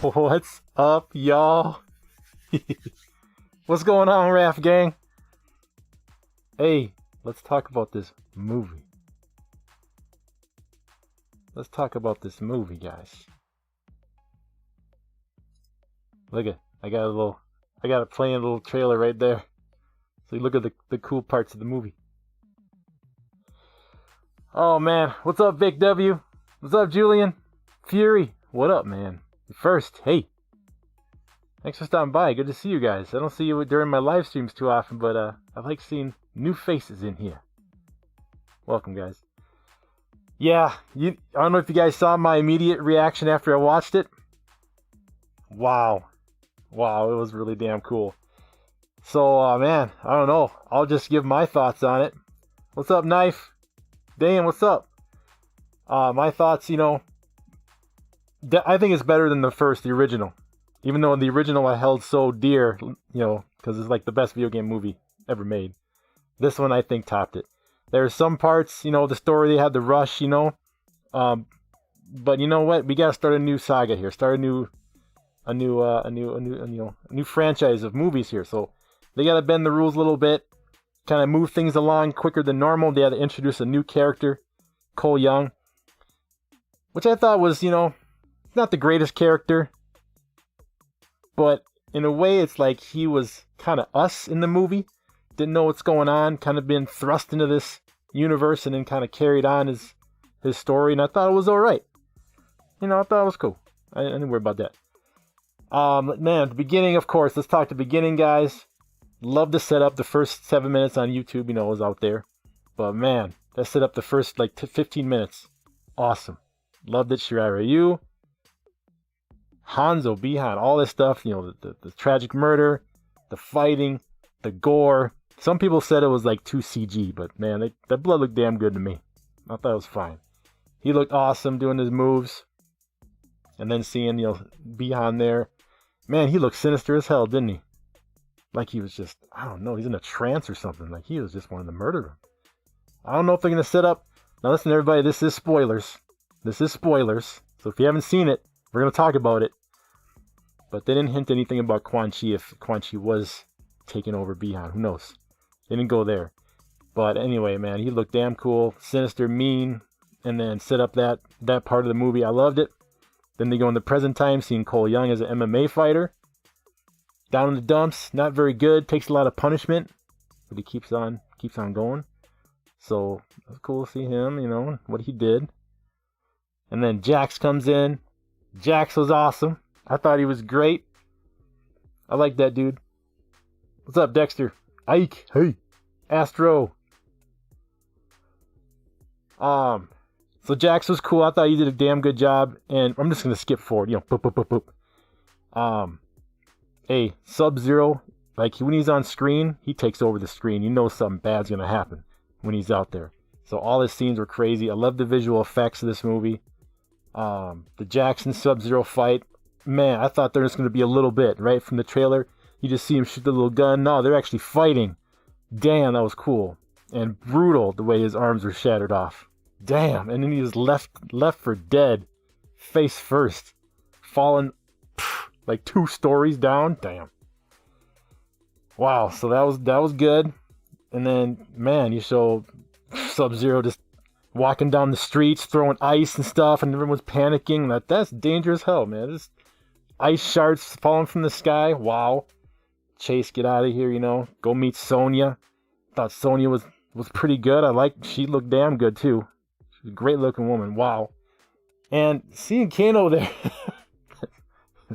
What's up, y'all? What's going on, Raf Gang? Hey, let's talk about this movie. Let's talk about this movie, guys. Look at, I got it playing a little trailer right there. So you look at the cool parts of the movie. Oh man, what's up, Vic W? What's up, Julian? Fury, what up, man? First, hey, thanks for stopping by. Good to see you guys. I don't see you during my live streams too often, but I like seeing new faces in here. Welcome, guys. Yeah, I don't know if you guys saw my immediate reaction after I watched it. Wow, it was really damn cool. So, man, I don't know. I'll just give my thoughts on it. What's up, Knife? Dan, what's up? My thoughts, I think it's better than the original. Even though the original I held so dear, because it's like the best video game movie ever made. This one I think topped it. There's some parts, the story, they had the rush, but you know what? We gotta start a new saga here. Start a new franchise of movies here. So they gotta bend the rules a little bit, kind of move things along quicker than normal. They had to introduce a new character, Cole Young, which I thought was, not the greatest character, but in a way it's like he was kind of us in the movie. Didn't know what's going on, kind of been thrust into this universe and then kind of carried on his story, and I thought it was alright. I thought it was cool. I didn't worry about that. Man, the beginning, of course, let's talk the beginning, guys. Love to set up the first 7 minutes on YouTube, it was out there. But man, that set up the first 15 minutes. Awesome. Loved it, Shirai Ryu. Hanzo, Bihan, all this stuff, the tragic murder, the fighting, the gore. Some people said it was too CG, but man, that blood looked damn good to me. I thought it was fine. He looked awesome doing his moves. And then seeing, Bihan there. Man, he looked sinister as hell, didn't he? Like he was just, I don't know, he's in a trance or something. Like he was just wanting to murder him. I don't know if they're going to set up. Now listen, everybody, this is spoilers. This is spoilers. So if you haven't seen it, we're going to talk about it. But they didn't hint anything about Quan Chi, if Quan Chi was taking over Bihan. Who knows? They didn't go there. But anyway, man, he looked damn cool. Sinister, mean. And then set up that part of the movie. I loved it. Then they go in the present time, seeing Cole Young as an MMA fighter. Down in the dumps. Not very good. Takes a lot of punishment. But he keeps on going. So, it's cool to see him, what he did. And then Jax comes in. Jax was awesome. I thought he was great. I like that dude. What's up, Dexter? Ike. Hey. Astro. So Jax was cool. I thought he did a damn good job. And I'm just going to skip forward. Boop, boop, boop. Hey, Sub-Zero. When he's on screen, he takes over the screen. You know something bad's going to happen when he's out there. So all his scenes were crazy. I love the visual effects of this movie. The Jax and Sub-Zero fight. Man, I thought there was going to be a little bit, right, from the trailer. You just see him shoot the little gun. No, they're actually fighting. Damn, that was cool. And brutal the way his arms were shattered off. Damn, and then he was left for dead. Face first. Falling like 2 stories down. Damn. Wow, so that was good. And then, man, you show Sub-Zero just walking down the streets, throwing ice and stuff, and everyone's panicking. That's dangerous as hell, man. Just ice shards falling from the sky. Wow. Chase, get out of here, you know. Go meet Sonya. Thought Sonya was pretty good. She looked damn good, too. She's a great looking woman. Wow. And seeing Kano there.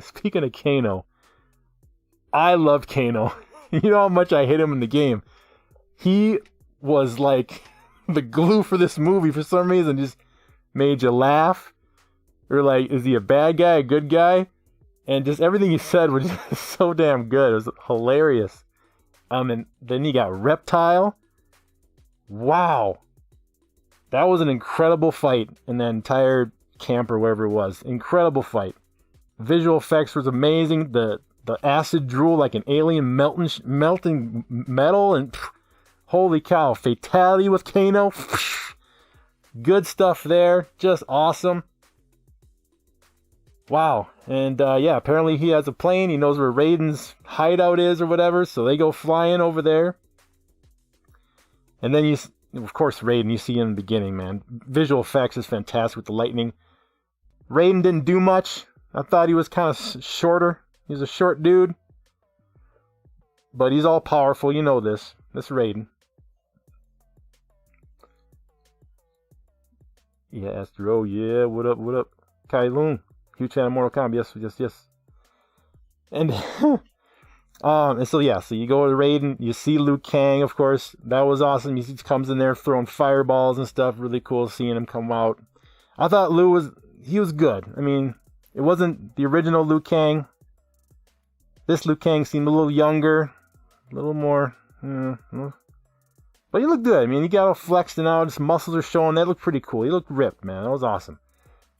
Speaking of Kano, I love Kano. You know how much I hate him in the game. He was like the glue for this movie for some reason. Just made you laugh. Or like, is he a bad guy, a good guy? And just everything he said was just so damn good. It was hilarious. And then you got Reptile. Wow. That was an incredible fight in that entire camp or wherever it was. Incredible fight. Visual effects was amazing. The acid drool like an alien melting metal, and holy cow, fatality with Kano. Good stuff there. Just awesome. Wow. And yeah, apparently he has a plane. He knows where Raiden's hideout is or whatever, so they go flying over there. And then of course, Raiden, you see in the beginning, man. Visual effects is fantastic with the lightning. Raiden didn't do much. I thought he was kind of shorter. He's a short dude. But he's all powerful. You know this. This Raiden. Yeah, Astro. Oh, yeah. What up? What up? Kai Loon. Huge fan of Mortal Kombat. Yes. And and so yeah, so you go to Raiden, you see Liu Kang, of course. That was awesome. He comes in there throwing fireballs and stuff. Really cool seeing him come out. I thought Liu was good. I mean, it wasn't the original Liu Kang. This Liu Kang seemed a little younger, a little more, but he looked good. I mean, he got all flexed and out, his muscles are showing. That looked pretty cool. He looked ripped, man. That was awesome.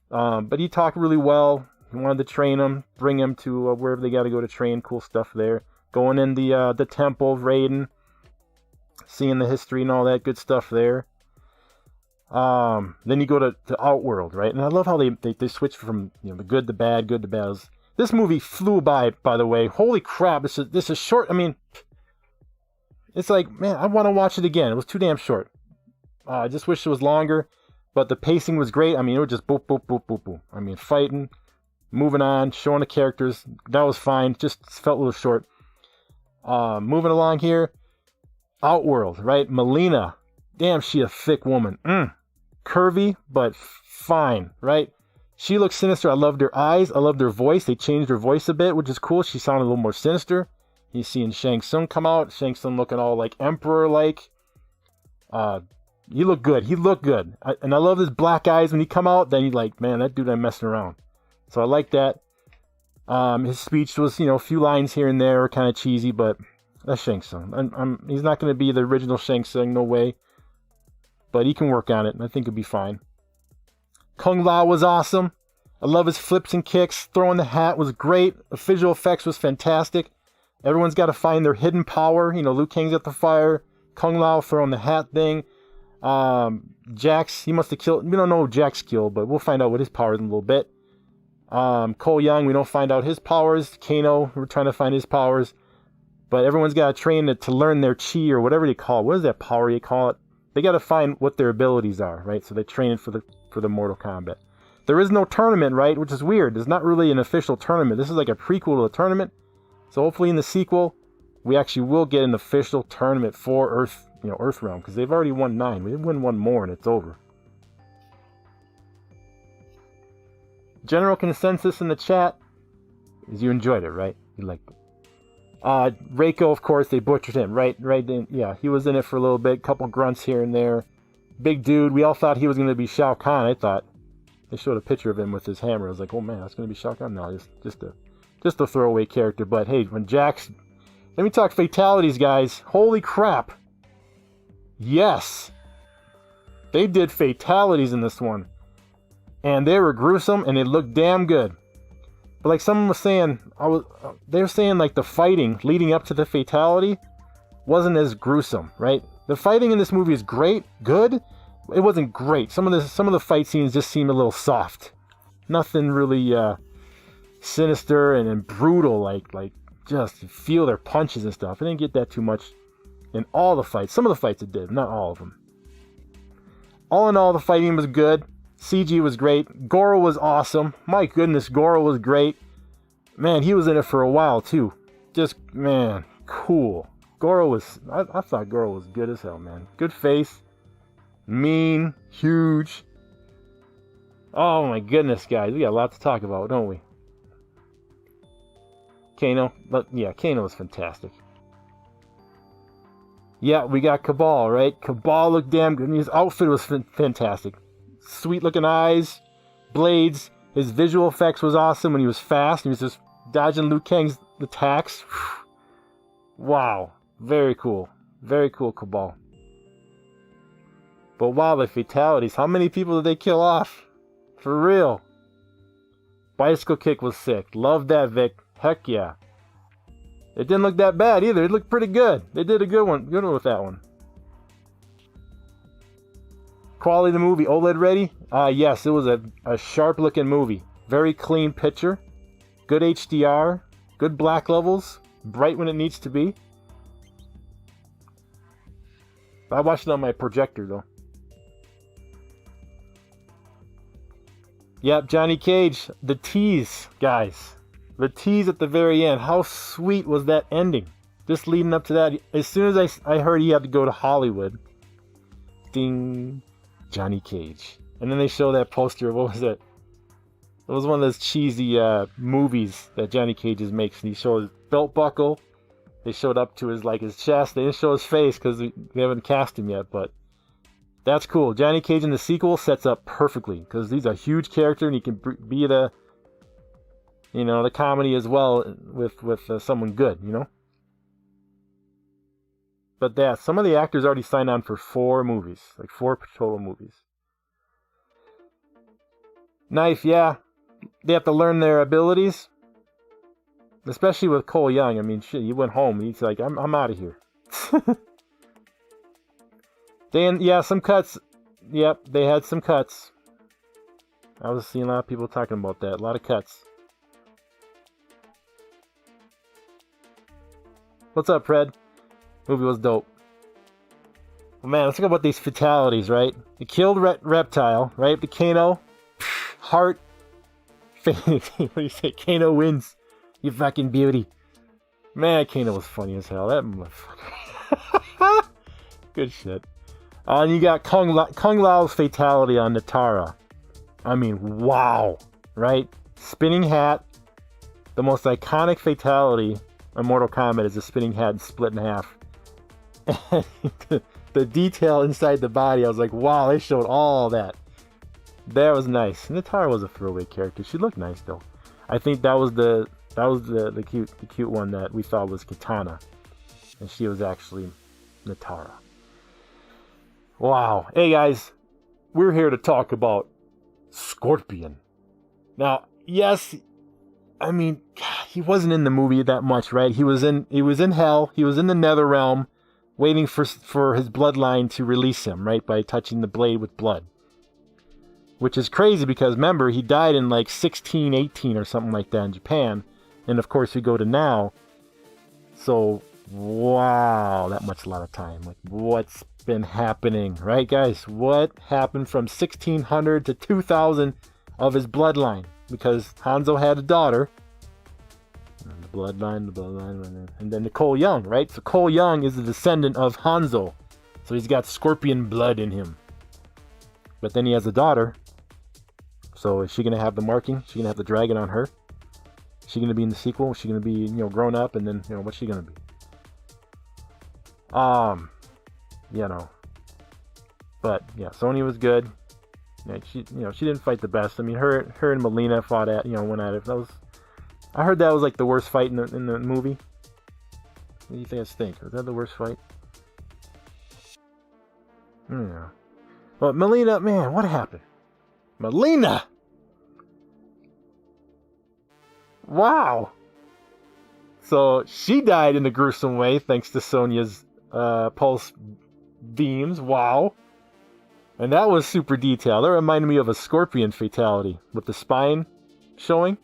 But he talked really well. He wanted to train him, bring him to wherever they got to go to train. Cool stuff there. Going in the temple of Raiden, seeing the history and all that good stuff there. Then you go to Outworld, right? And I love how they switch from the good to bad, good to bad. This movie flew by the way. Holy crap! This is short. I mean, it's like, man, I want to watch it again. It was too damn short. I just wish it was longer. But the pacing was great. I mean, it was just boop, boop, boop, boop, boop. I mean, fighting, moving on, showing the characters. That was fine. Just felt a little short. Moving along here. Outworld, right? Melina. Damn, she a thick woman. Curvy, but fine, right? She looks sinister. I loved her eyes. I loved her voice. They changed her voice a bit, which is cool. She sounded a little more sinister. You seeing Shang Tsung come out. Shang Tsung looking all like Emperor-like. He looked good. He looked good. And I love his black eyes when he come out. Then you're like, man, that dude ain't messing around. So I like that. His speech was, a few lines here and there, kind of cheesy, but that's Shang Tsung. He's not going to be the original Shang Tsung, no way. But he can work on it, and I think it'll be fine. Kung Lao was awesome. I love his flips and kicks. Throwing the hat was great. The visual effects was fantastic. Everyone's got to find their hidden power. Liu Kang's at the fire. Kung Lao throwing the hat thing. Jax, he must have killed. We don't know Jax's kill, but we'll find out what his power is in a little bit. Cole Young, we don't find out his powers. Kano, we're trying to find his powers. But everyone's got to train to learn their chi or whatever they call it. What is that power you call it? They got to find what their abilities are, right? So they train for the Mortal Kombat. There is no tournament, right? Which is weird. There's not really an official tournament. This is like a prequel to a tournament. So hopefully in the sequel, we actually will get an official tournament for Earthrealm, because they've already won 9. We didn't win one more and it's over. General consensus in the chat is you enjoyed it, right? You liked it. Reiko, of course, they butchered him, right? Yeah, he was in it for a little bit, couple grunts here and there. Big dude. We all thought he was going to be Shao Kahn. I thought they showed a picture of him with his hammer. I was like, oh man, that's going to be Shao Kahn. No, just a throwaway character. But hey, when Jax, let me talk fatalities, guys. Holy crap! Yes, they did fatalities in this one, and they were gruesome, and they looked damn good. But like someone was saying, they were saying like the fighting leading up to the fatality wasn't as gruesome, right? The fighting in this movie is great, good. It wasn't great. Some of the fight scenes just seemed a little soft. Nothing really sinister and brutal, like just feel their punches and stuff. I didn't get that too much in all the fights. Some of the fights it did, not all of them. All in all, the fighting was good. CG was great. Goro was awesome. My goodness, Goro was great. Man, he was in it for a while too. Just, man, cool. Goro was, I thought Goro was good as hell, man. Good face. Mean. Huge. Oh my goodness, guys. We got a lot to talk about, don't we? Kano. But yeah, Kano was fantastic. Yeah, we got Kabal, right? Kabal looked damn good. His outfit was fantastic. Sweet looking eyes, blades. His visual effects was awesome when he was fast. He was just dodging Liu Kang's attacks. Wow. Very cool. Very cool, Kabal. But wow, the fatalities. How many people did they kill off? For real. Bicycle kick was sick. Love that, Vic. Heck yeah. It didn't look that bad either. It looked pretty good. They did a good one with that one. Quality of the movie, OLED ready? Yes, it was a sharp looking movie. Very clean picture. Good HDR. Good black levels. Bright when it needs to be. I watched it on my projector though. Yep, Johnny Cage. The tease, guys. The tease at the very end. How sweet was that ending? Just leading up to that. As soon as I heard he had to go to Hollywood. Ding. Johnny Cage. And then they show that poster. What was it? It was one of those cheesy movies that Johnny Cage makes. And he showed his belt buckle. They showed up to his chest. They didn't show his face because they haven't cast him yet. But that's cool. Johnny Cage in the sequel sets up perfectly. Because he's a huge character and he can be the comedy as well with someone good, But yeah, some of the actors already signed on for 4 movies. 4 total movies. Knife, yeah. They have to learn their abilities. Especially with Cole Young. I mean, shit, he went home and he's like, I'm out of here. Some cuts. Yep, they had some cuts. I was seeing a lot of people talking about that. A lot of cuts. What's up, Fred? Movie was dope. Well, man, let's talk about these fatalities, right? They killed Reptile, right? The Kano. Heart. What do you say? Kano wins. You fucking beauty. Man, Kano was funny as hell. That motherfucker. Good shit. And you got Kung Lao's fatality on Natara. I mean, wow. Right? Spinning hat. The most iconic fatality in Mortal Kombat is a spinning hat split in half. And the detail inside the body, I was like, wow, they showed all that. That was nice. Natara was a throwaway character. She looked nice though. I think that was the cute one that we thought was Katana, and she was actually Natara. Wow. Hey guys, we're here to talk about Scorpion. Now, yes, I mean, God, he wasn't in the movie that much, right? He was in hell. He was in the Nether Realm, waiting for his bloodline to release him, right? By touching the blade with blood. Which is crazy because, remember, he died in 1618 or something like that in Japan. And of course, we go to now. So, wow, that much a lot of time. What's been happening, right, guys? What happened from 1600 to 2000 of his bloodline? Because Hanzo had a daughter. And the bloodline. And then Cole Young, right? So Cole Young is the descendant of Hanzo. So he's got scorpion blood in him. But then he has a daughter. So is she going to have the marking? Is she going to have the dragon on her? Is she going to be in the sequel? Is she going to be, grown up? And then, what's she going to be? But, yeah, Sonya was good. She didn't fight the best. I mean, her and Melina went at it. I heard that was the worst fight in the movie. What do you guys think? Was that the worst fight? Yeah. But Melina, man, what happened? Melina! Wow. So she died in a gruesome way thanks to Sonya's pulse beams. Wow. And that was super detailed. That reminded me of a Scorpion fatality with the spine showing.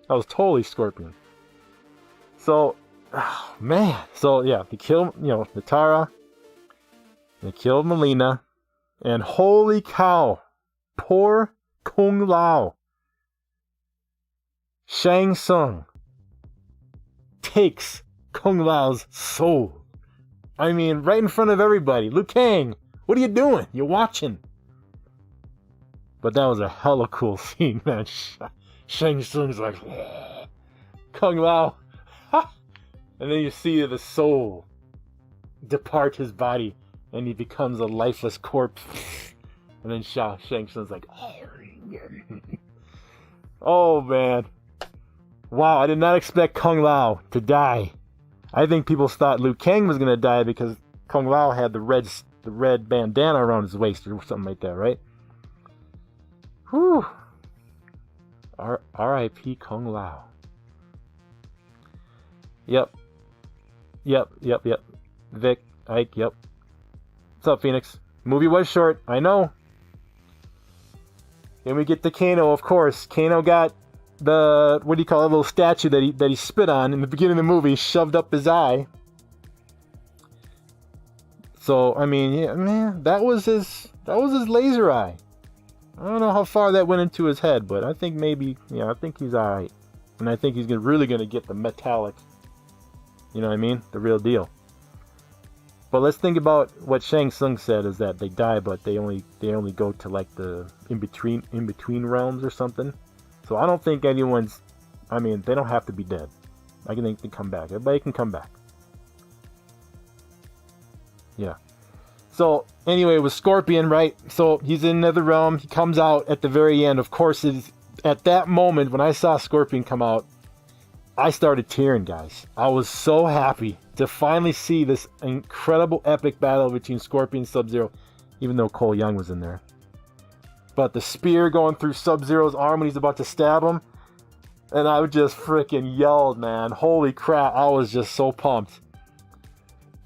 That was totally Scorpion. So, oh, man. So, yeah, they killed, Natara. They killed Melina. And holy cow. Poor Kung Lao. Shang Tsung takes Kung Lao's soul. I mean, right in front of everybody. Liu Kang, what are you doing? You're watching. But that was a hella cool scene, man. Shang Tsung's like, Kung Lao. And then you see the soul depart his body, and he becomes a lifeless corpse. And then Shang Tsung's like, oh, man. Wow, I did not expect Kung Lao to die. I think people thought Liu Kang was going to die because Kung Lao had the red bandana around his waist or something like that, right? Whew. R.I.P. Kung Lao. Yep. Vic, Ike, yep. What's up, Phoenix? Movie was short, I know. Then we get to Kano, of course. Kano got the, what do you call it, little statue that he spit on in the beginning of the movie, shoved up his eye. So, I mean, yeah, man, that was his laser eye. I don't know how far that went into his head, but I think maybe, I think he's alright. And I think he's really going to get the metallic, you know what I mean? The real deal. But let's think about what Shang Tsung said, is that they die, but they only go to like the in between realms or something. So I don't think anyone's, I mean, they don't have to be dead. I think they can come back. Everybody can come back. Yeah. So anyway, with Scorpion, right? So he's in another realm. He comes out at the very end. Of course, at that moment when I saw Scorpion come out, I started tearing, guys. I was so happy to finally see this incredible epic battle between Scorpion and Sub-Zero, even though Cole Young was in there. But the spear going through Sub-Zero's arm when he's about to stab him, and I just freaking yelled, man. Holy crap, I was just so pumped.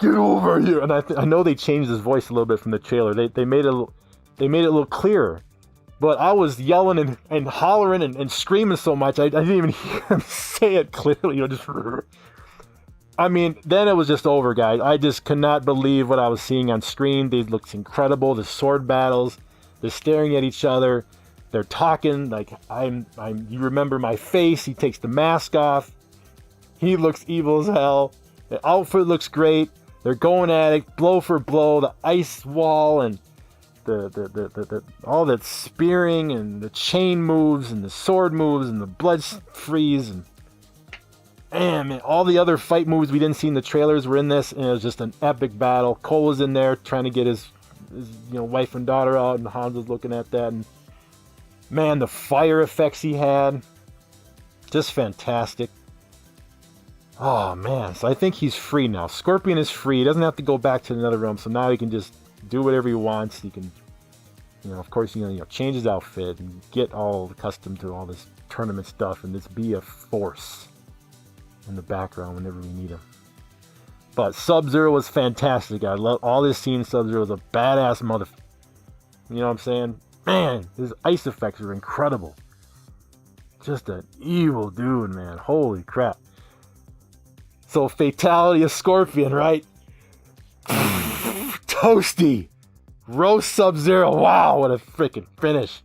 Get over here! And I know they changed his voice a little bit from the trailer. They made it a little clearer. But I was yelling and hollering and screaming so much, I didn't even hear him say it clearly. Just... I mean, then it was just over, guys. I just could not believe what I was seeing on screen. They looked incredible. The sword battles, they're staring at each other. They're talking like, you remember my face. He takes the mask off. He looks evil as hell. The outfit looks great. They're going at it, blow for blow. The ice wall and the all that spearing and the chain moves and the sword moves and the blood freeze and man, all the other fight moves we didn't see in the trailers were in this, and it was just an epic battle. Cole was in there trying to get his wife and daughter out, and Hans was looking at that, and man, the fire effects he had, just fantastic. Oh man, so I think he's free now. Scorpion is free. He doesn't have to go back to another realm, so now he can just do whatever he wants. He can, of course, change his outfit and get all accustomed to all this tournament stuff and just be a force in the background whenever we need him. But Sub-Zero was fantastic. I love all this scene. Sub-Zero was a badass mother. You know what I'm saying? Man, his ice effects are incredible. Just an evil dude, man. Holy crap. So, fatality of Scorpion, right? Toasty. Roast Sub-Zero. Wow, what a freaking finish.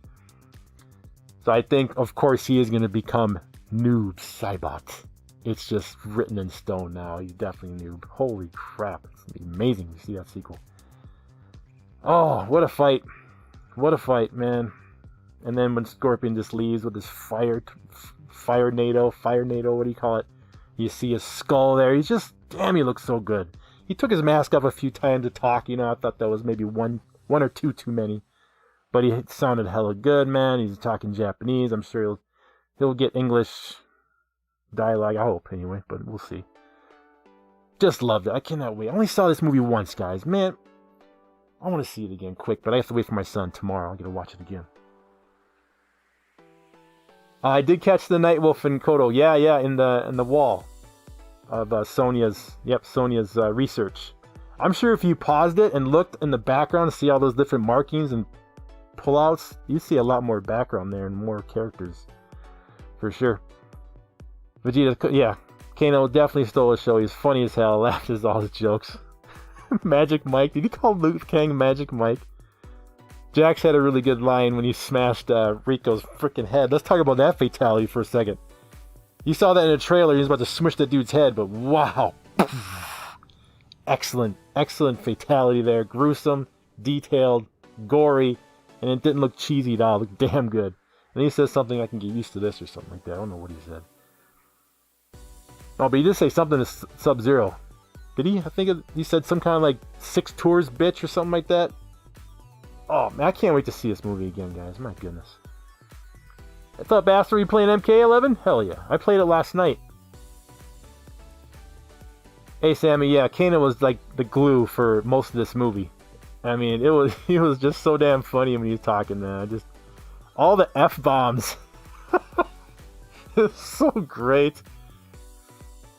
So I think, of course, he is going to become Noob Saibot. It's just written in stone now. He's definitely Noob. Holy crap. It's amazing to see that sequel. Oh, what a fight. What a fight, man. And then when Scorpion just leaves with his fire nado, what do you call it? You see his skull there. He's just, damn, he looks so good. He took his mask off a few times to talk. I thought that was maybe one or two too many. But he sounded hella good, man. He's talking Japanese. I'm sure he'll get English dialogue, I hope, anyway. But we'll see. Just loved it. I cannot wait. I only saw this movie once, guys. Man, I want to see it again quick. But I have to wait for my son tomorrow. I'll get to watch it again. I did catch the Nightwolf and Kodo. Yeah, in the wall of Sonya's research. I'm sure if you paused it and looked in the background to see all those different markings and pullouts, you see a lot more background there and more characters, for sure. Vegeta, yeah, Kano definitely stole the show. He's funny as hell. Laughed at all his jokes. Magic Mike. Did he call Liu Kang Magic Mike? Jax had a really good line when he smashed Rico's freaking head. Let's talk about that fatality for a second. You saw that in the trailer. He was about to smush that dude's head, but wow. Excellent fatality there. Gruesome, detailed, gory, and it didn't look cheesy at all. It looked damn good. And he says something, I can get used to this or something like that. I don't know what he said. Oh, but he did say something to Sub-Zero. Did he? I think he said some kind of like 6 tours bitch or something like that. Oh, man, I can't wait to see this movie again, guys. My goodness. I thought Bastard, were you playing MK11? Hell yeah. I played it last night. Hey, Sammy, yeah, Kano was like the glue for most of this movie. I mean, he was just so damn funny when he was talking, man. Just all the F-bombs. It's so great.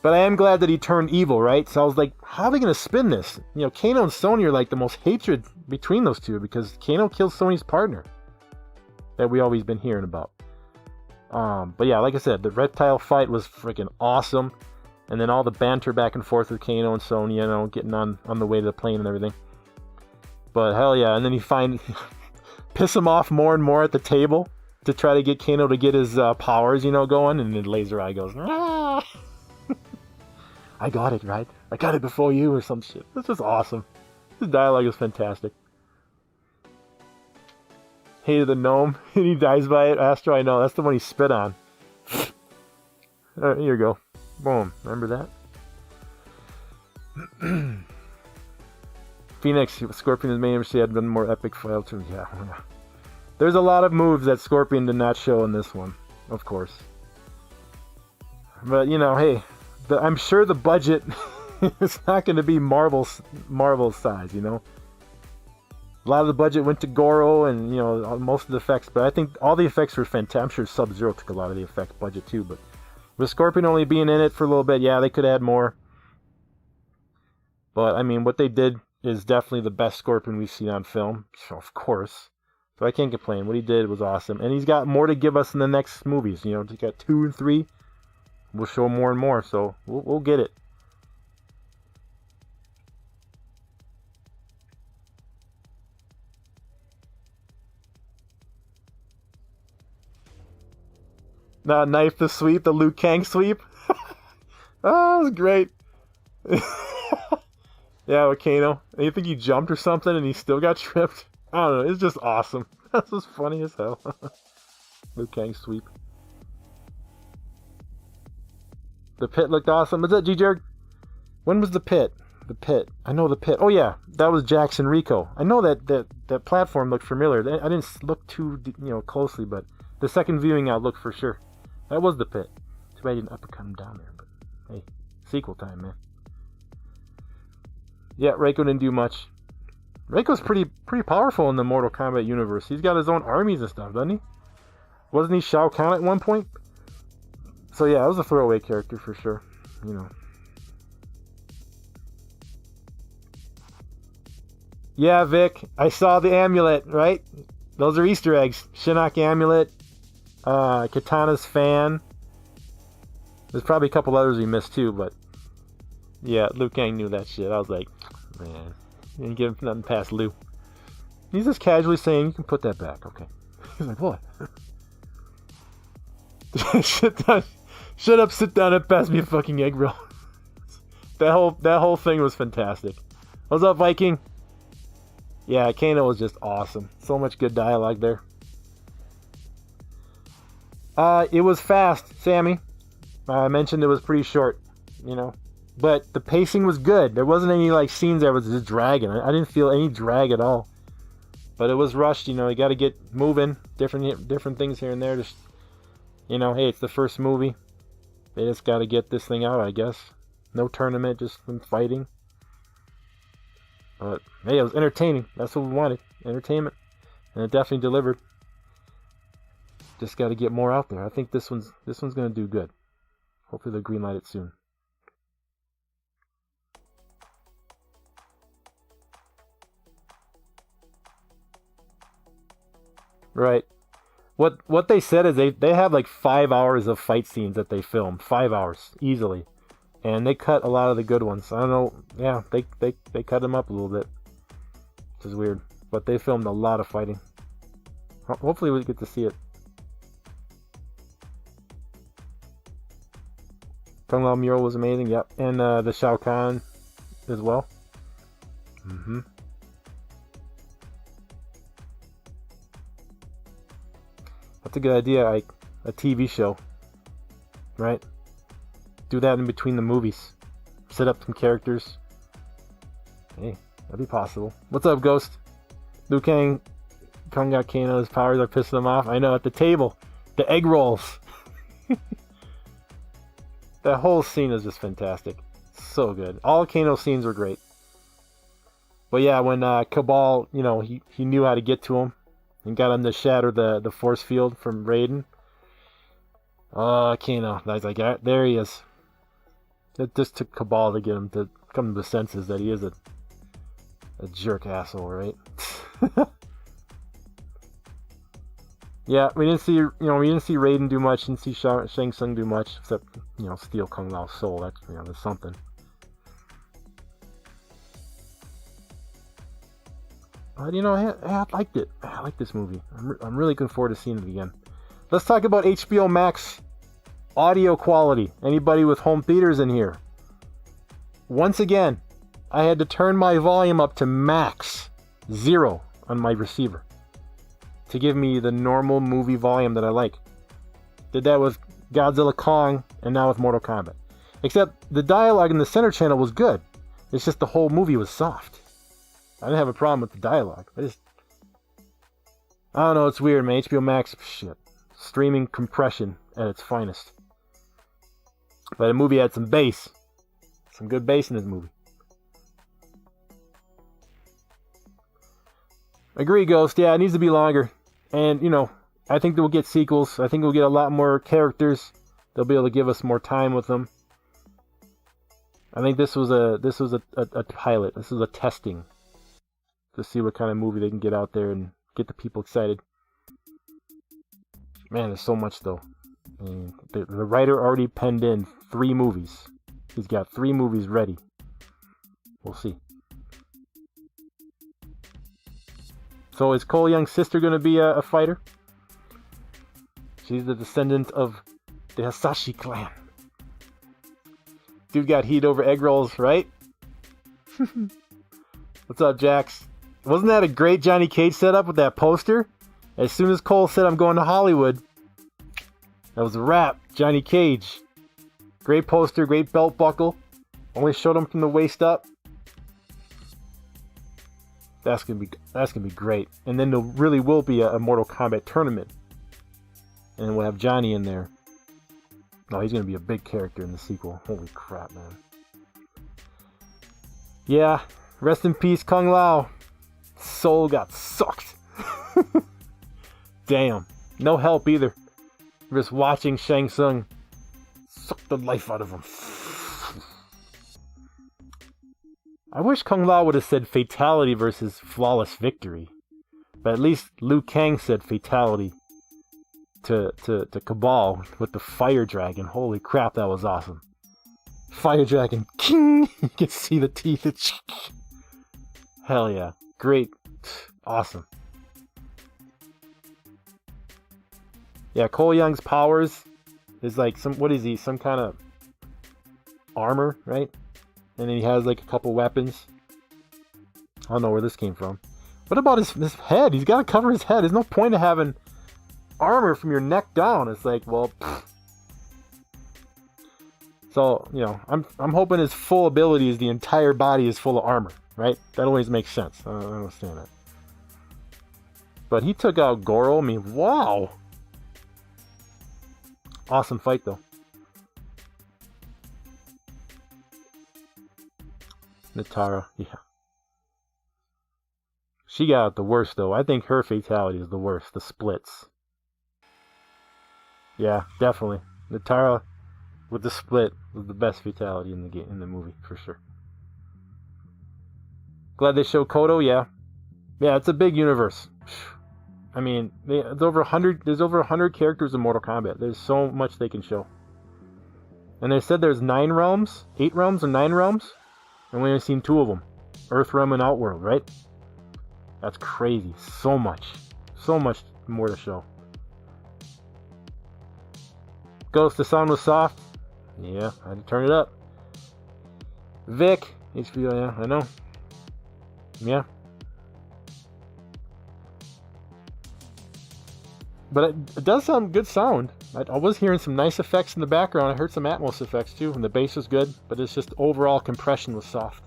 But I am glad that he turned evil, right? So I was like, how are they going to spin this? You know, Kano and Sonya are like the most hatred between those two because Kano killed Sonya's partner that we always been hearing about. But yeah, like I said, the Reptile fight was freaking awesome. And then all the banter back and forth with Kano and Sonya, you know, getting on the way to the plane and everything. But hell yeah, and then he piss him off more and more at the table to try to get Kano to get his powers, you know, going. And then Laser Eye goes, ah! I got it, right? I got it before you or some shit. This is awesome. This dialogue is fantastic. Hated the gnome, and he dies by it. Astro, I know. That's the one he spit on. Alright, here you go. Boom. Remember that? Phoenix, Scorpion is main. She had been more epic file too. Yeah. There's a lot of moves that Scorpion did not show in this one, of course. But, you know, hey. I'm sure the budget is not going to be Marvel's size, you know. A lot of the budget went to Goro and, you know, most of the effects, but I think all the effects were fantastic. I'm sure Sub-Zero took a lot of the effect budget too, but with Scorpion only being in it for a little bit, yeah, they could add more. But, I mean, what they did is definitely the best Scorpion we've seen on film, so of course. So I can't complain. What he did was awesome. And he's got more to give us in the next movies, you know. He's got 2 and 3. We'll show more and more, so we'll get it. Knife the sweep, the Liu Kang sweep. Oh, that was great. Yeah, with Kano. And you think he jumped or something and he still got tripped? I don't know, it's just awesome. That was funny as hell. Liu Kang sweep. The pit looked awesome. Was that G-Jerk? When was the pit? The pit. I know the pit. Oh yeah, that was Jackson Rico. I know that platform looked familiar. I didn't look too, you know, closely, but the second viewing out looked for sure. That was the pit. Too bad I didn't uppercut him down there, but hey, sequel time, man. Yeah, Reiko didn't do much. Reiko's pretty powerful in the Mortal Kombat universe. He's got his own armies and stuff, doesn't he? Wasn't he Shao Kahn at one point? So yeah, it was a throwaway character for sure, you know. Yeah, Vic, I saw the amulet, right? Those are Easter eggs. Shinnok amulet, Katana's fan. There's probably a couple others we missed too, but yeah, Liu Kang knew that shit. I was like, man, you didn't give him nothing past Liu. He's just casually saying, you can put that back, okay. He's like, what? Shut up, sit down, and pass me a fucking egg roll. That whole thing was fantastic. What's up, Viking? Yeah, Kano was just awesome. So much good dialogue there. It was fast, Sammy. I mentioned it was pretty short, you know. But the pacing was good. There wasn't any like scenes that was just dragging. I didn't feel any drag at all. But it was rushed, you know. You got to get moving. Different things here and there. Just, you know, hey, it's the first movie. They just got to get this thing out, I guess. No tournament, just them fighting. But, hey, it was entertaining. That's what we wanted. Entertainment. And it definitely delivered. Just got to get more out there. I think this one's gonna do good. Hopefully they'll greenlight it soon. Right. What they said is they have like 5 hours of fight scenes that they film. 5 hours easily. And they cut a lot of the good ones. I don't know. Yeah, they cut them up a little bit. Which is weird. But they filmed a lot of fighting. Hopefully we get to see it. Kung Lao mural was amazing. Yep. And the Shao Kahn as well. Mm-hmm. That's a good idea, like a TV show, right? Do that in between the movies. Set up some characters. Hey, that'd be possible. What's up, Ghost? Liu Kang got Kano's powers are pissing him off. I know, at the table. The egg rolls. That whole scene is just fantastic. So good. All Kano scenes were great. But yeah, when Cabal, you know, he knew how to get to him. And got him to shatter the force field from Raiden. Oh, Kano. I was like, there he is. It just took Cabal to get him to come to the senses that he is a jerk asshole, right? Yeah, we didn't see Raiden do much, didn't see Shang Tsung do much, except, you know, steal Kung Lao's soul. That's, you know, there's something. But, you know, I liked it. I like this movie. I'm really looking forward to seeing it again. Let's talk about HBO Max audio quality. Anybody with home theaters in here? Once again, I had to turn my volume up to max 0 on my receiver to give me the normal movie volume that I like. Did that with Godzilla Kong and now with Mortal Kombat. Except the dialogue in the center channel was good. It's just the whole movie was soft. I didn't have a problem with the dialogue. I don't know, it's weird, man. HBO Max, shit. Streaming compression at its finest. But the movie had some bass. Some good bass in this movie. Agree, Ghost. Yeah, it needs to be longer. And, you know, I think that we'll get sequels. I think we'll get a lot more characters. They'll be able to give us more time with them. I think this was a pilot. This was a testing. To see what kind of movie they can get out there and get the people excited. Man, there's so much though. I mean, the writer already penned in 3 movies. He's got 3 movies ready. We'll see. So is Cole Young's sister going to be a fighter? She's the descendant of the Hasashi clan. Dude got heat over egg rolls, right? What's up, Jax? Wasn't that a great Johnny Cage setup with that poster? As soon as Cole said, I'm going to Hollywood, that was a wrap. Johnny Cage. Great poster, great belt buckle. Only showed him from the waist up. That's gonna be great. And then there really will be a Mortal Kombat tournament. And we'll have Johnny in there. No, he's gonna be a big character in the sequel. Holy crap, man. Yeah, rest in peace, Kung Lao. Soul got sucked. Damn. No help either. Just watching Shang Tsung suck the life out of him. I wish Kung Lao would have said fatality versus flawless victory. But at least Liu Kang said fatality to Cabal with the fire dragon. Holy crap, that was awesome. Fire dragon. King! You can see the teeth. Hell yeah. Great. Awesome. Yeah, Cole Young's powers is like what is he? Some kind of armor, right? And then he has like a couple weapons. I don't know where this came from. What about his head? He's got to cover his head. There's no point of having armor from your neck down. It's like, well, pfft. So, you know, I'm hoping his full ability is the entire body is full of armor, right? That always makes sense. I understand that. But he took out Goro. I mean, wow. Awesome fight, though. Natara, yeah. She got out the worst, though. I think her fatality is the worst. The splits. Yeah, definitely. Natara with the split was the best fatality in the game, in the movie, for sure. Glad they showed Kodo, yeah. Yeah, it's a big universe. I mean, there's over 100 characters in Mortal Kombat. There's so much they can show. And they said there's 9 realms, 8 realms or 9 realms, and we only seen 2 of them. Earth Realm and Outworld, right? That's crazy. So much more to show. Ghost, the sound was soft. Yeah, I had to turn it up. Vic, HBO, yeah, I know. Yeah. But it does sound good sound. I was hearing some nice effects in the background. I heard some Atmos effects too, and the bass was good, but it's just overall compression was soft.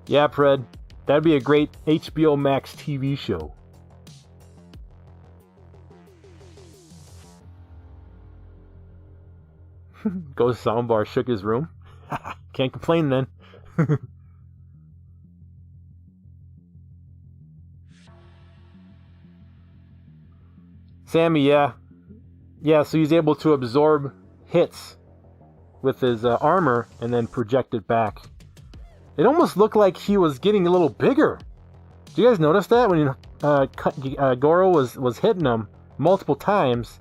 Yeah, Pred, that'd be a great HBO Max TV show. Ghost soundbar shook his room. Can't complain then. Sammy, yeah. Yeah, so he's able to absorb hits with his armor and then project it back. It almost looked like he was getting a little bigger. Do you guys notice that when Goro was hitting him multiple times?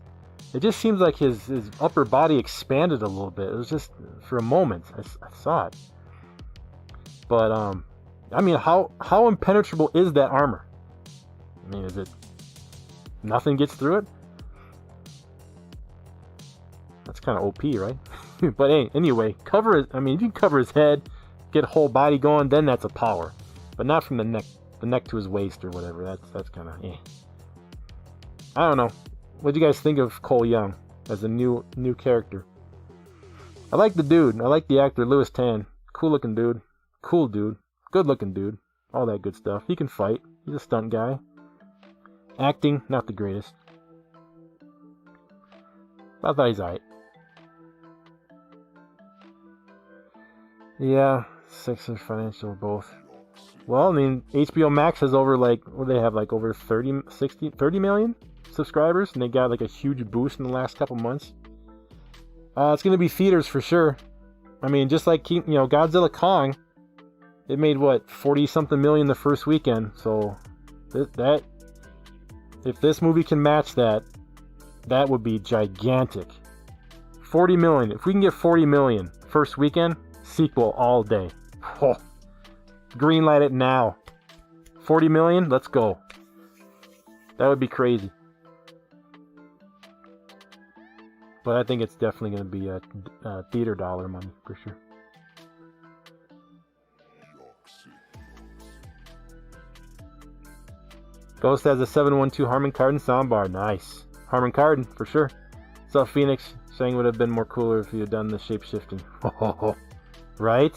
It just seems like his upper body expanded a little bit. It was just for a moment. I saw it. But I mean, how impenetrable is that armor? I mean, is it nothing gets through it? That's kind of OP, right? But hey, anyway, cover his. I mean, if you can cover his head, get whole body going, then that's a power. But not from the neck to his waist or whatever. That's kind of I don't know. What do you guys think of Cole Young as a new character? I like the dude. I like the actor Louis Tan. Cool looking dude. Cool dude. Good looking dude. All that good stuff. He can fight. He's a stunt guy. Acting, not the greatest. I thought he's alright. Yeah, 6 are financial both. Well, I mean, HBO Max has over what do they have, over 30 million subscribers, and they got a huge boost in the last couple months. It's going to be theaters for sure. I mean, just like Godzilla Kong, it made 40 something million the first weekend. So that if this movie can match that would be gigantic. 40 million. If we can get 40 million first weekend, sequel all day. Oh, green light it now. 40 million, let's go. That would be crazy. But I think it's definitely going to be a theater dollar money for sure. Ghost has a 712 Harman Kardon soundbar. Nice. Harman Kardon, for sure. What's up, Phoenix? Saying it would have been more cooler if he had done the shape-shifting. Right?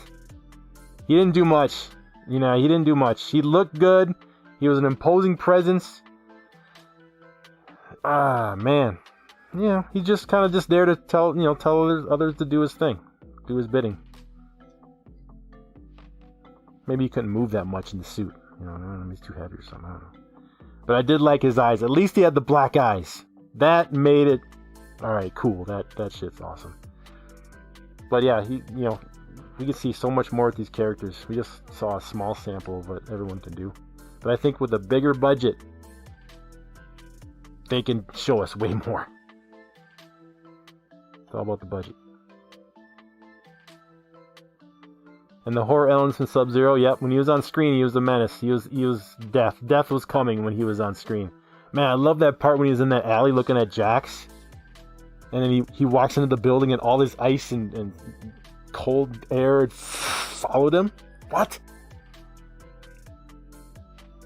He didn't do much. He didn't do much. He looked good. He was an imposing presence. Ah, man. Yeah, he's just kind of there to tell others to do his thing. Do his bidding. Maybe he couldn't move that much in the suit. I don't know, he's too heavy or something. I don't know. But I did like his eyes. At least he had the black eyes. That made it alright, cool. That shit's awesome. But yeah, we could see so much more with these characters. We just saw a small sample of what everyone can do. But I think with a bigger budget, they can show us way more. It's all about the budget. And the horror elements from Sub-Zero, yep, when he was on screen, he was a menace. He was death. Death was coming when he was on screen. Man, I love that part when he was in that alley looking at Jax. And then he walks into the building and all this ice and cold air followed him. What?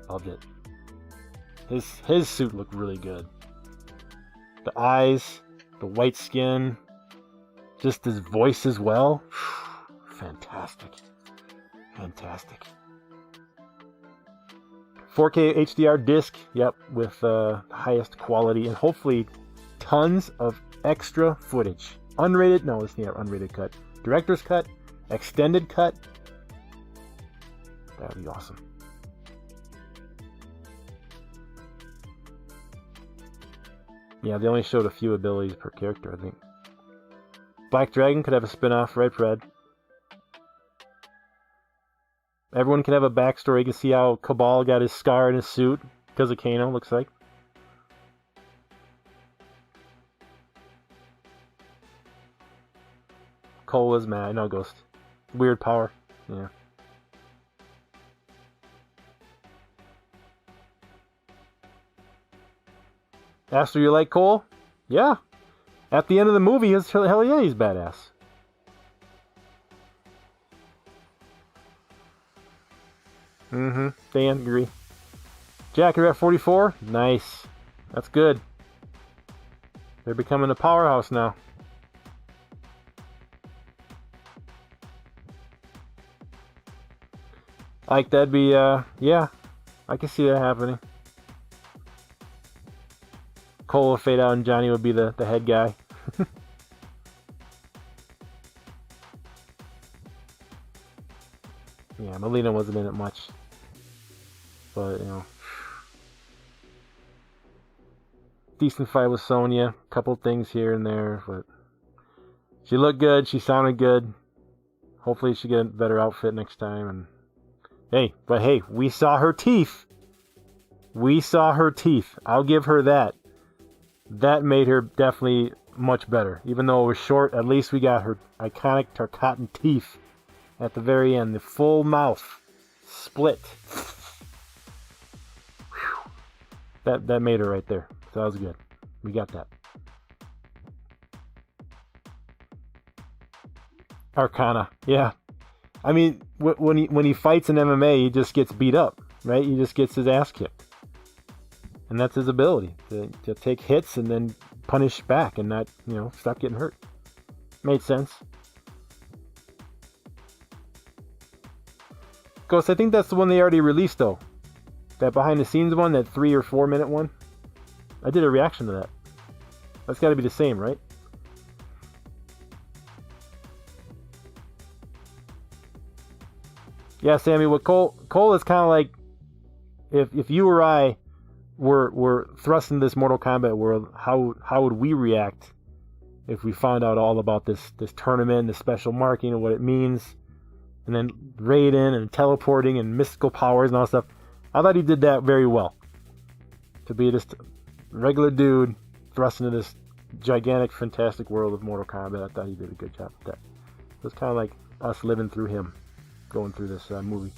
Loved it. His suit looked really good. The eyes, the white skin, just his voice as well. Fantastic. Fantastic. 4K HDR disc, yep, with highest quality and hopefully tons of extra footage. Unrated? No, it's not unrated cut. Director's cut, extended cut. That would be awesome. Yeah, they only showed a few abilities per character, I think. Black Dragon could have a spin-off, right, Fred? Everyone can have a backstory. You can see how Cabal got his scar in his suit because of Kano, looks like. Cole was mad. No, Ghost. Weird power. Yeah. Aster, you like Cole? Yeah. At the end of the movie, hell yeah, he's badass. Dan, agree. Jack, you're at 44? Nice. That's good. They're becoming a powerhouse now. Like, that'd be, yeah. I can see that happening. Cole will fade out and Johnny would be the head guy. Yeah, Melina wasn't in it much. But, you know. Decent fight with Sonya. Couple things here and there, but she looked good, she sounded good. Hopefully she get a better outfit next time. And hey, we saw her teeth. We saw her teeth. I'll give her that. That made her definitely much better. Even though it was short, at least we got her iconic Tarkatan teeth at the very end. The full mouth split. Whew. That made her right there. So that was good. We got that. Arcana, yeah. I mean, when he fights in MMA, he just gets beat up, right? He just gets his ass kicked. And that's his ability, to take hits and then punish back and not, you know, stop getting hurt. Made sense. Ghost, I think that's the one they already released, though. That behind the scenes one, that 3 or 4 minute one. I did a reaction to that. That's got to be the same, right? Yeah, Sammy, what Cole is kind of like, if you or I were thrust into this Mortal Kombat world, how would we react if we found out all about this tournament, the special marking and what it means, and then Raiden and teleporting and mystical powers and all that stuff. I thought he did that very well. To be just regular dude thrust into this gigantic, fantastic world of Mortal Kombat, I thought he did a good job with that. It was kind of like us living through him, going through this movie.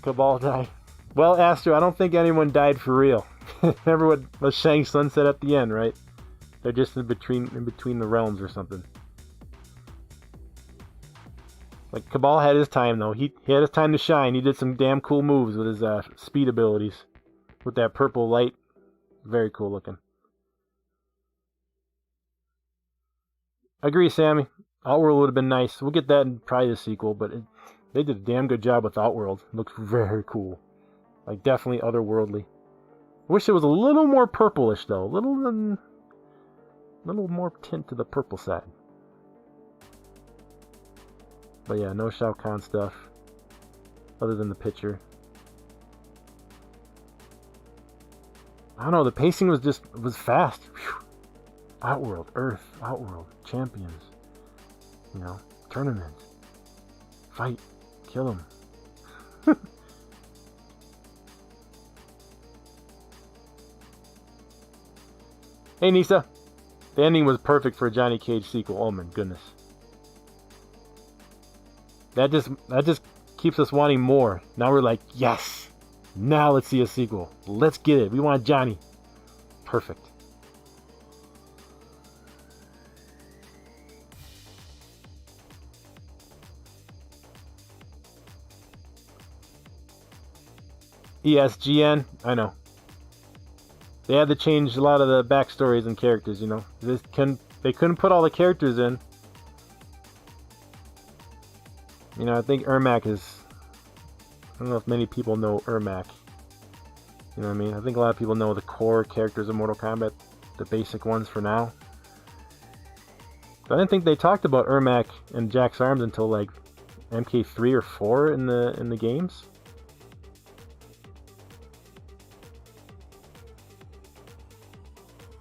Cabal died. Well, Astro, I don't think anyone died for real. Remember what Shang Tsung said at the end, right? They're just in between the realms or something. Like, Cabal had his time, though. He had his time to shine. He did some damn cool moves with his speed abilities. With that purple light. Very cool looking. I agree, Sammy. Outworld would have been nice. We'll get that in probably the sequel, but they did a damn good job with Outworld. It looks very cool. Like, definitely otherworldly. I wish it was a little more purplish, though. A little more tint to the purple side. But yeah, no Shao Kahn stuff. Other than the picture. I don't know, the pacing was fast. Whew. Outworld, Earth, Outworld, champions. You know, tournament. Fight. Kill him. Hey Nisa, the ending was perfect for a Johnny Cage sequel. Oh my goodness, that just keeps us wanting more. Now we're like, yes, now let's see a sequel. Let's get it. We want Johnny. Perfect. ESGN, I know. They had to change a lot of the backstories and characters, you know. They couldn't put all the characters in. You know, I think Ermac is... I don't know if many people know Ermac. You know what I mean? I think a lot of people know the core characters of Mortal Kombat. The basic ones for now. But I didn't think they talked about Ermac and Jack's arms until like MK3 or 4 in the games.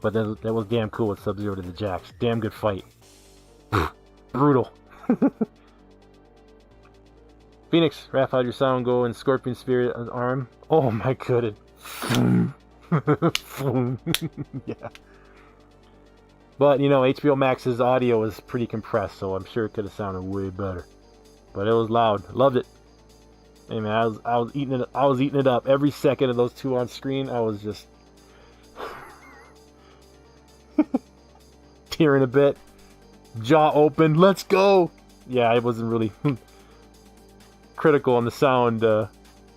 But that was damn cool with Sub-Zero to the Jax. Damn good fight. Brutal. Phoenix, Raph, how'd your sound go in Scorpion Spirit arm? Oh my goodness. Yeah. But, you know, HBO Max's audio is pretty compressed, so I'm sure it could have sounded way better. But it was loud. Loved it. Hey man, I was eating it. I was eating it up. Every second of those two on screen, I was just tearing a bit, jaw open. Let's go. Yeah, I wasn't really critical on the sound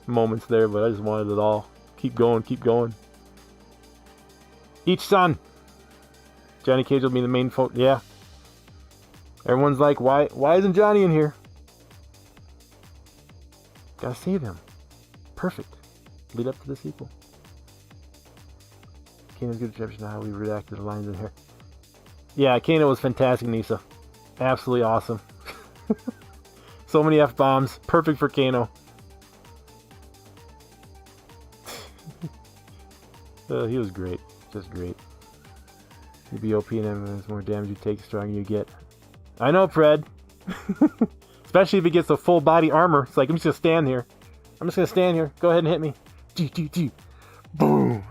moments there, but I just wanted it all. Keep going, keep going. Each son. Johnny Cage will be the main yeah. Everyone's like, why isn't Johnny in here? Gotta save him. Perfect. Lead up to the sequel. Kano's good description of how we redacted the lines in here. Yeah, Kano was fantastic, Nisa. Absolutely awesome. So many F-bombs. Perfect for Kano. He was great. Just great. You be OP and the more damage you take, the stronger you get. I know, Fred. Especially if he gets a full body armor. It's like, I'm just gonna stand here. I'm just gonna stand here. Go ahead and hit me. G. Boom.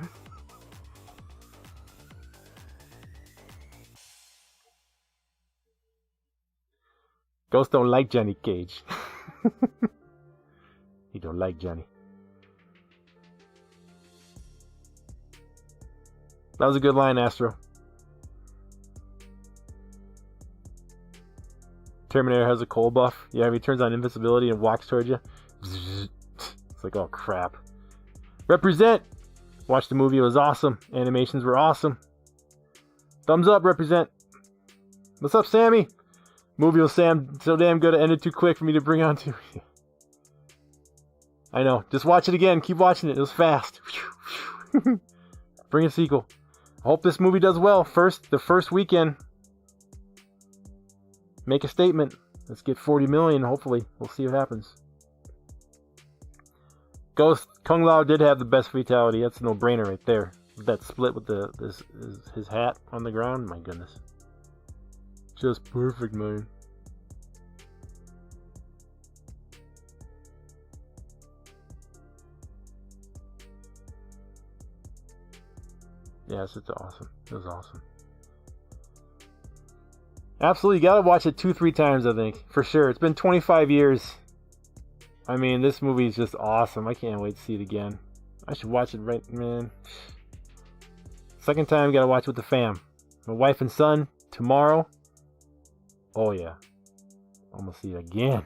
Ghost don't like Johnny Cage. He don't like Johnny. That was a good line, Astro. Terminator has a cold buff. Yeah, if he turns on invincibility and walks towards you. It's like, oh crap. Represent! Watched the movie, it was awesome. Animations were awesome. Thumbs up, Represent. What's up, Sammy? Movie was so damn good, it ended too quick for me to bring on to. I know. Just watch it again. Keep watching it. It was fast. Bring a sequel. I hope this movie does well. The first weekend. Make a statement. Let's get 40 million, hopefully. We'll see what happens. Ghost, Kung Lao did have the best fatality. That's a no-brainer right there. That split with his hat on the ground. My goodness. Just perfect, man. Yes, it's awesome. It was awesome. Absolutely, you gotta watch it 2-3 times, I think. For sure. It's been 25 years. I mean, this movie is just awesome. I can't wait to see it again. I should watch it right, man. Second time, gotta watch it with the fam. My wife and son, tomorrow. Oh, yeah. I'm gonna see it again.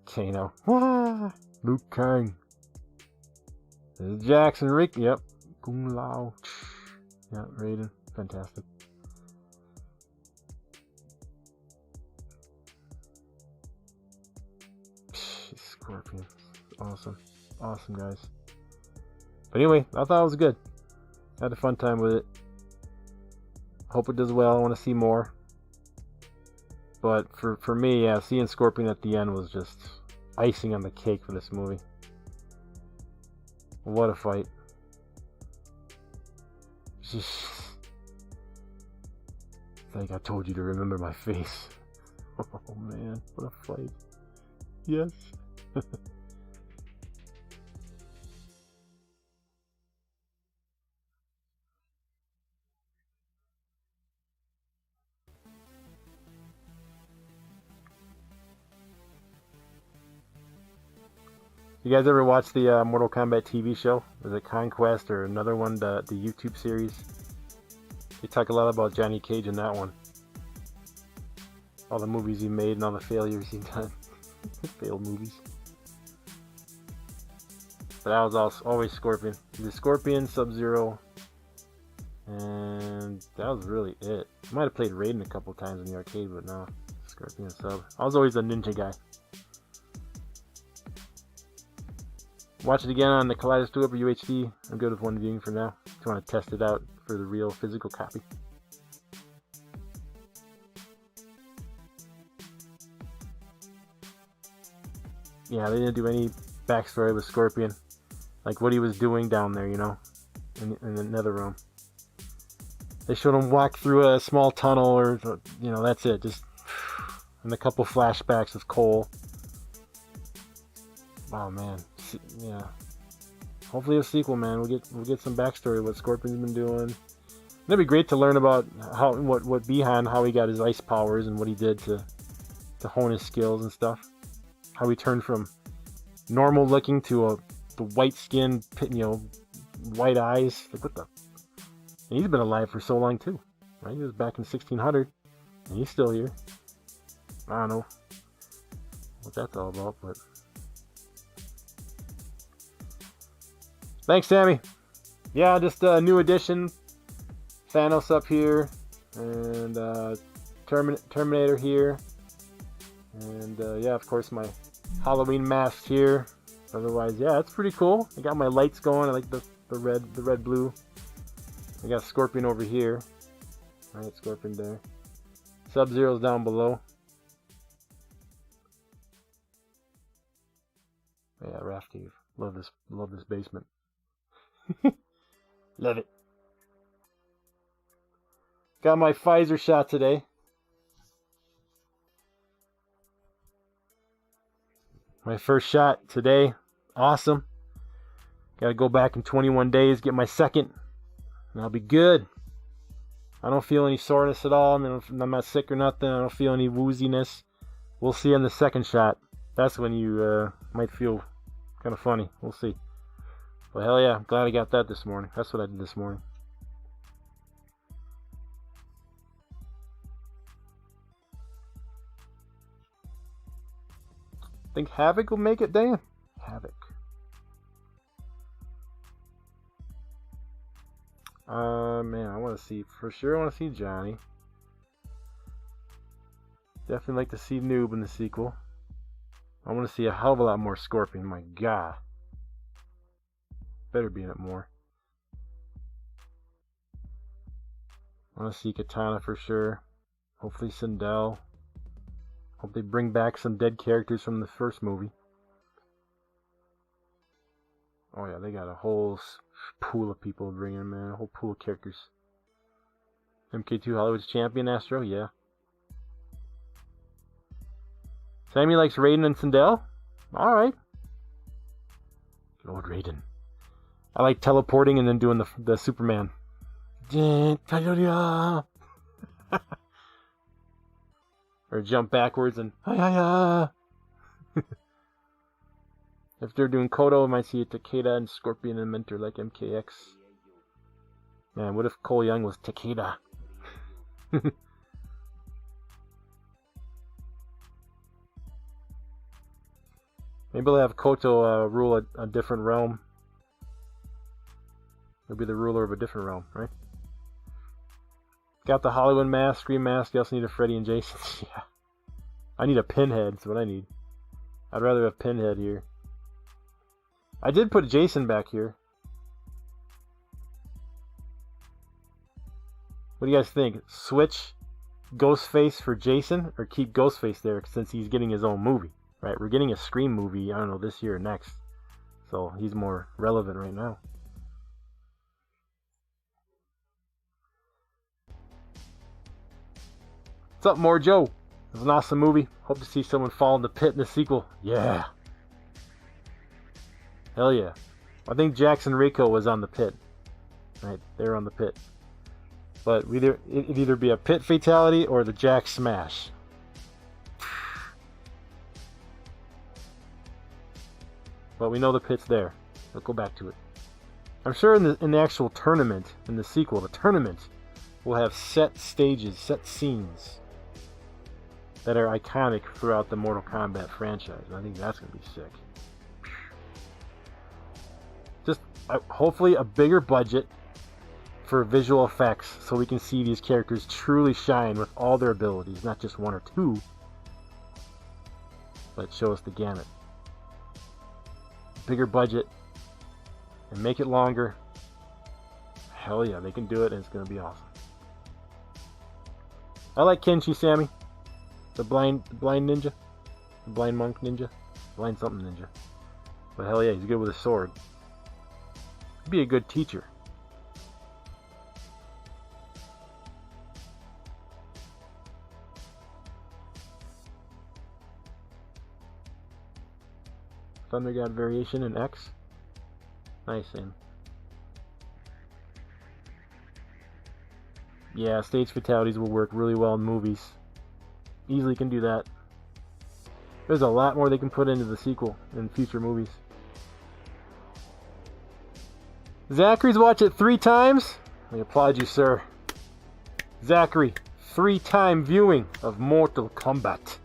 Kano. Ah, Luke Kang. There's Jackson, Rick. Yep. Kung Lao. Yeah, Raiden. Fantastic. Scorpion. Awesome. Awesome, guys. But anyway, I thought it was good. Had a fun time with it. Hope it does well. I want to see more. But for me, yeah, seeing Scorpion at the end was just icing on the cake for this movie. What a fight. It's like I told you to remember my face. Oh man, what a fight. Yes. You guys ever watch the Mortal Kombat TV show? Is it Conquest or another one, the YouTube series? They talk a lot about Johnny Cage in that one. All the movies he made and all the failures he done. Failed movies. But that was always Scorpion. The Scorpion, Sub-Zero, and that was really it. I might have played Raiden a couple times in the arcade, but no. Scorpion Sub. I was always a ninja guy. Watch it again on the Kaleidoscope or UHD. I'm good with one viewing for now. If you want to test it out for the real physical copy. Yeah, they didn't do any backstory with Scorpion, like what he was doing down there, you know, in the nether realm. They showed him walk through a small tunnel, or you know, that's it. Just and a couple flashbacks of Cole. Oh man, yeah. Hopefully a sequel, man. We'll get some backstory of what Scorpion's been doing. It'd be great to learn about what behind how he got his ice powers and what he did to hone his skills and stuff. How he turned from normal looking to the white skin, you know, white eyes. Like what the? And he's been alive for so long too, right? He was back in 1600, and he's still here. I don't know what that's all about, but thanks, Sammy. Yeah, just a new edition. Thanos up here, and Terminator here, and yeah, of course my Halloween mask here. Otherwise, yeah, it's pretty cool. I got my lights going. I like the red blue. I got Scorpion over here. Alright, Scorpion there. Sub-Zero's down below. Yeah, Rafcave. Love this basement. Love it. Got my Pfizer shot today. My first shot today. Awesome. Gotta go back in 21 days, get my second, and I'll be good. I don't feel any soreness at all. I'm not sick or nothing. I don't feel any wooziness. We'll see on the second shot. That's when you might feel kind of funny. We'll see. But hell yeah, I'm glad I got that this morning. That's what I did this morning. Think Havoc will make it, Dan? Havoc. Man, I want to see, for sure I want to see Johnny. Definitely like to see Noob in the sequel. I want to see a hell of a lot more Scorpion, my god. Better be in it more. I want to see Katana for sure. Hopefully Sindel. Hope they bring back some dead characters from the first movie. Oh yeah, they got a whole pool of people to bring in, man. A whole pool of characters. MK2 Hollywood's champion, Astro, yeah. Sammy likes Raiden and Sindel? Alright. Lord Raiden. I like teleporting and then doing the Superman. Or jump backwards and if they're doing Kodo, I might see a Takeda and Scorpion and Mentor like MKX. Man, what if Cole Young was Takeda? Maybe they'll have Koto rule a different realm. He'll be the ruler of a different realm, right? Got the Hollywood mask, Scream mask. You also need a Freddy and Jason. Yeah. I need a Pinhead. That's what I need. I'd rather have Pinhead here. I did put Jason back here. What do you guys think? Switch Ghostface for Jason, or keep Ghostface there since he's getting his own movie, right? We're getting a Scream movie, I don't know, this year or next. So he's more relevant right now. What's up, more Joe? It was an awesome movie. Hope to see someone fall in the pit in the sequel. Yeah. Hell yeah. I think Jackson Rico was on the pit. Right, they were on the pit. But it'd either be a pit fatality or the Jack smash. But we know the pit's there. Let's go back to it. I'm sure in the actual tournament, in the sequel, the tournament will have set stages, set scenes that are iconic throughout the Mortal Kombat franchise. I think that's going to be sick. Just hopefully a bigger budget for visual effects so we can see these characters truly shine with all their abilities, not just one or two, but show us the gamut. Bigger budget and make it longer. Hell yeah, they can do it and it's going to be awesome. I like Kenshi Sammy. The blind ninja. The blind monk ninja. Blind something ninja. But hell yeah, he's good with a sword. He'd be a good teacher. Thunder God variation in X. Nice, and yeah, stage fatalities will work really well in movies. Easily can do that. There's a lot more they can put into the sequel in future movies. Zachary's watched it 3 times. I applaud you, sir. Zachary, 3-time viewing of Mortal Kombat.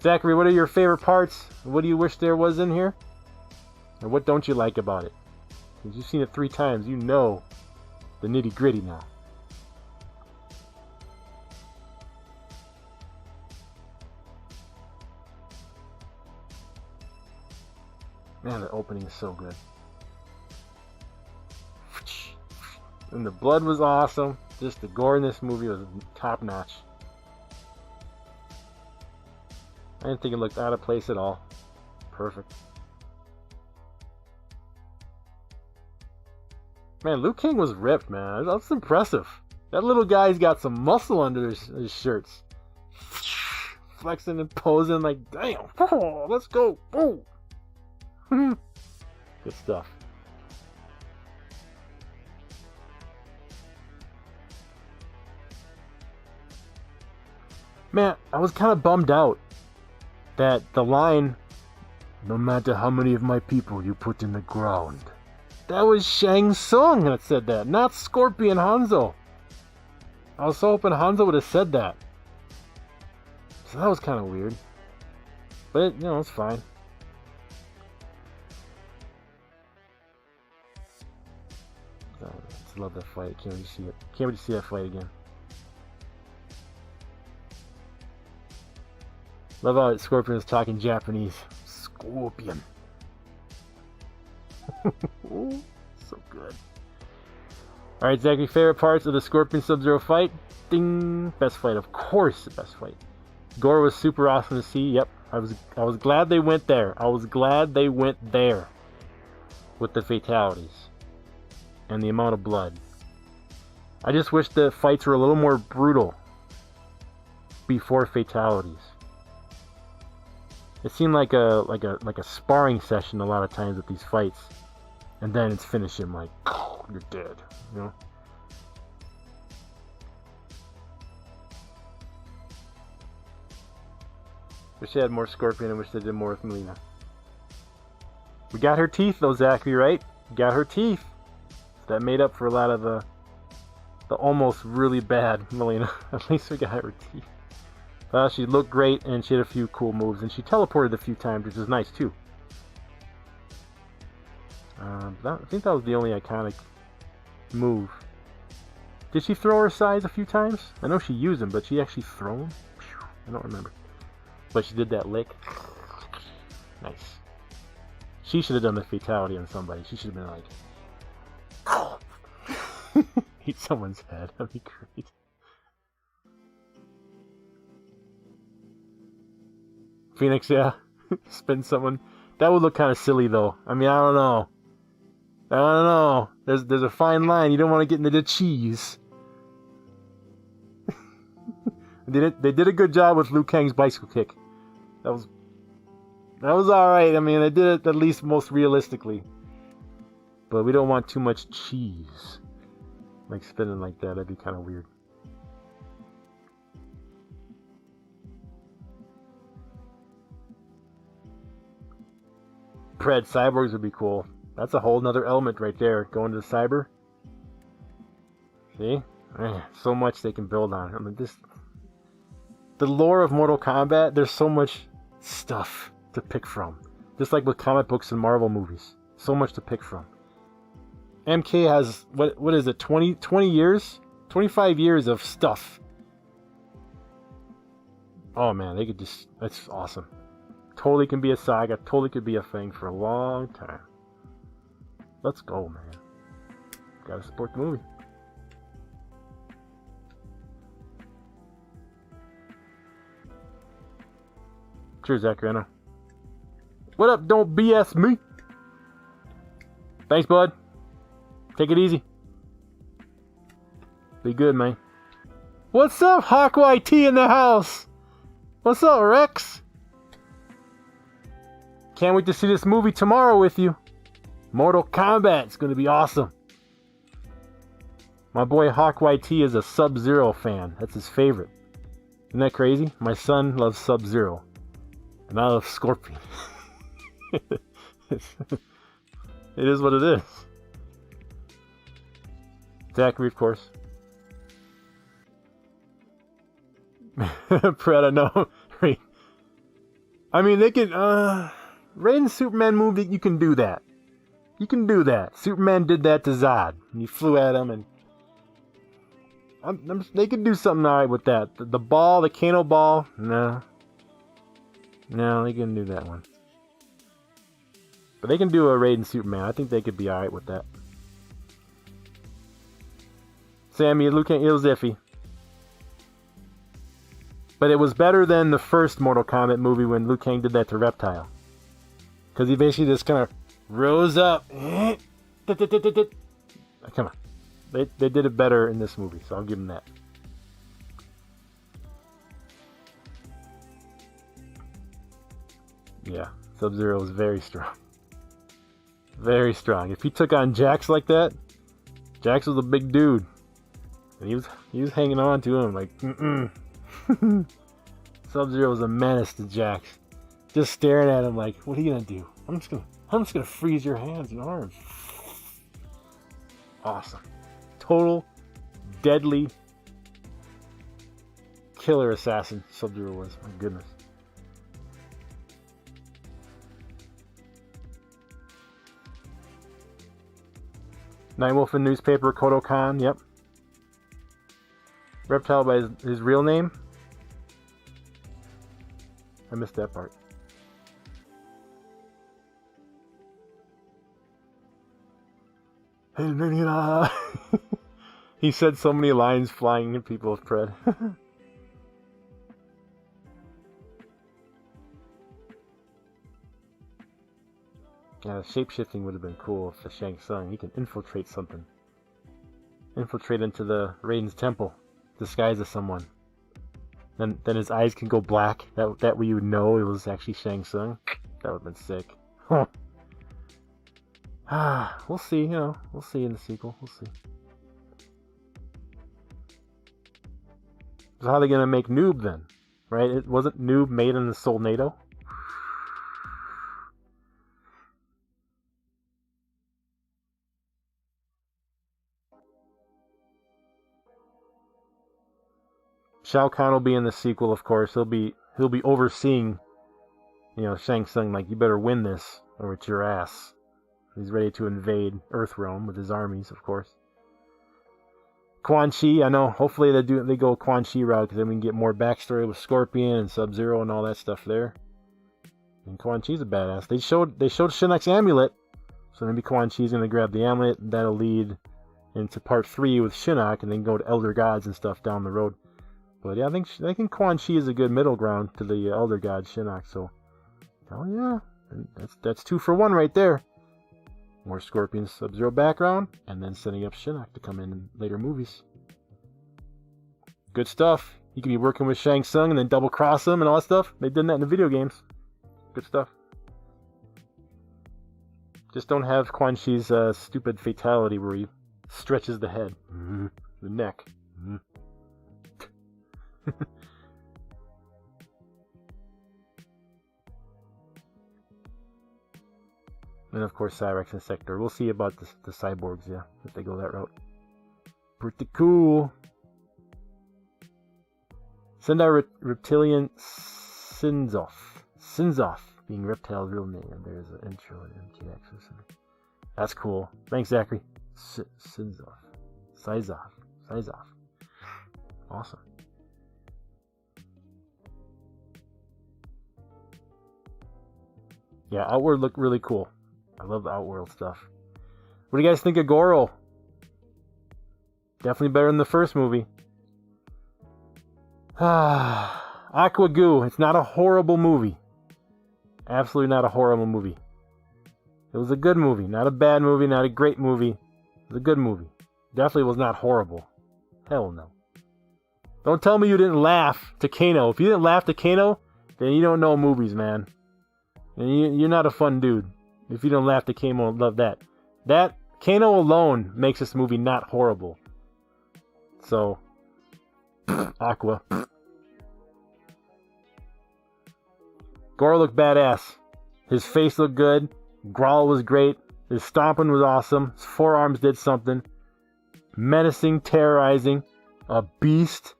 Zachary, what are your favorite parts? What do you wish there was in here? And what don't you like about it? Because you've seen it 3 times, you know the nitty gritty now. Man, the opening is so good. And the blood was awesome. Just the gore in this movie was top notch. I didn't think it looked out of place at all. Perfect. Man, Liu Kang was ripped, man. That's impressive. That little guy's got some muscle under his shirts. Flexing and posing like, damn. Oh, let's go. Boom. Good stuff. Man, I was kind of bummed out that the line, no matter how many of my people you put in the ground. That was Shang Tsung that said that, not Scorpion Hanzo. I was so hoping Hanzo would have said that. So that was kind of weird. But, it's fine. I just love that fight. Can't wait to see it. Can't wait to see that fight again. Love how Scorpion is talking Japanese. Scorpion. So good. Alright, Zachary, favorite parts of the Scorpion Sub-Zero fight? Ding! Best fight, of course, the best fight. Goro was super awesome to see. Yep, I was glad they went there. I was glad they went there with the fatalities and the amount of blood. I just wish the fights were a little more brutal before fatalities. It seemed like a sparring session a lot of times with these fights, and then it's finishing like, oh, you're dead, Wish they had more Scorpion. I wish they did more with Melina. We got her teeth though, Zachary, right? We got her teeth. That made up for a lot of the almost really bad Melina. At least we got her teeth. She looked great, and she had a few cool moves, and she teleported a few times, which was nice too. I think that was the only iconic move. Did she throw her size a few times? I know she used them, but she actually throw them? I don't remember. But she did that lick. Nice. She should have done the fatality on somebody. She should have been like, eat someone's head. That'd be great. Phoenix, yeah. Spin someone. That would look kind of silly, though. I mean, I don't know. There's a fine line. You don't want to get into the cheese. They did a good job with Liu Kang's bicycle kick. That was alright. I mean, they did it at least most realistically. But we don't want too much cheese. Like spinning like that. That'd be kind of weird. Pred, Cyborgs would be cool. That's a whole nother element right there. Going to the cyber. See? So much they can build on. I mean, the lore of Mortal Kombat, there's so much stuff to pick from. Just like with comic books and Marvel movies. So much to pick from. MK has, what is it, 20 years? 25 years of stuff. Oh man, they could just, that's awesome. Totally can be a saga, totally could be a thing for a long time. Let's go, man. Gotta support the movie. Cheers, Zachary. I know. What up? Don't BS me. Thanks, bud. Take it easy. Be good, man. What's up, Hawk YT in the house? What's up, Rex? Can't wait to see this movie tomorrow with you. Mortal Kombat. It's going to be awesome. My boy Hawk YT is a Sub-Zero fan. That's his favorite. Isn't that crazy? My son loves Sub-Zero. And I love Scorpion. It is what it is. Zachary, of course. Pred, I know. I mean, they can... Raiden Superman movie, you can do that. You can do that. Superman did that to Zod. And he flew at him and... they could do something alright with that. The ball, the Kano ball, no. No, they couldn't do that one. But they can do a Raiden Superman. I think they could be alright with that. Sammy, Liu Kang, it was iffy. But it was better than the first Mortal Kombat movie when Liu Kang did that to Reptile. Because he basically just kind of rose up. Come on. They did it better in this movie, so I'll give them that. Yeah, Sub-Zero was very strong. Very strong. If he took on Jax like that, Jax was a big dude. And he was hanging on to him like, Sub-Zero was a menace to Jax. Just staring at him like, what are you gonna do? I'm just gonna freeze your hands and arms. Awesome. Total, deadly, killer assassin Sub-Zero was. My goodness. Nightwolf in newspaper, Kodokan, yep. Reptile by his real name? I missed that part. He said so many lines flying in people's Pred. Yeah, shapeshifting would have been cool if the Shang Tsung, he can infiltrate something. Infiltrate into the Raiden's temple, disguise as someone. Then his eyes can go black. That way you would know it was actually Shang Tsung. That would have been sick. Huh. We'll see, you know. We'll see in the sequel. We'll see. So how are they gonna make Noob then? Right? It wasn't Noob made in the Soulnado? Shao Kahn will be in the sequel, of course. He'll be overseeing, you know, Shang Tsung like, you better win this or it's your ass. He's ready to invade Earthrealm with his armies, of course. Quan Chi, I know. Hopefully they go Quan Chi route because then we can get more backstory with Scorpion and Sub-Zero and all that stuff there. And Quan Chi's a badass. They showed Shinnok's amulet, so maybe Quan Chi's gonna grab the amulet. And that'll lead into part 3 with Shinnok, and then go to Elder Gods and stuff down the road. But yeah, I think Quan Chi is a good middle ground to the Elder God Shinnok. So, oh yeah, that's 2 for 1 right there. More Scorpion Sub-Zero background, and then setting up Shinnok to come in later movies. Good stuff. You could be working with Shang Tsung and then double cross him and all that stuff. They've done that in the video games. Good stuff. Just don't have Quan Chi's stupid fatality where he stretches the head, the neck. And of course Cyrex and Sector. We'll see about the Cyborgs, yeah, if they go that route. Pretty cool. Send our Reptilian Sinzoff. Sinzoff being Reptile's real name. And there's an intro in MTX. That's cool. Thanks, Zachary. Sinzoff. Sizoff. Awesome. Yeah, Outworld looked really cool. I love the Outworld stuff. What do you guys think of Goro? Definitely better than the first movie. Aqua Goo. It's not a horrible movie. Absolutely not a horrible movie. It was a good movie. Not a bad movie, not a great movie. It was a good movie. Definitely was not horrible. Hell no. Don't tell me you didn't laugh to Kano. If you didn't laugh to Kano, then you don't know movies, man. And you're not a fun dude. If you don't laugh to Kano, love that. That Kano alone makes this movie not horrible. So, Aqua. Goro looked badass. His face looked good. Growl was great. His stomping was awesome. His forearms did something. Menacing, terrorizing. A beast.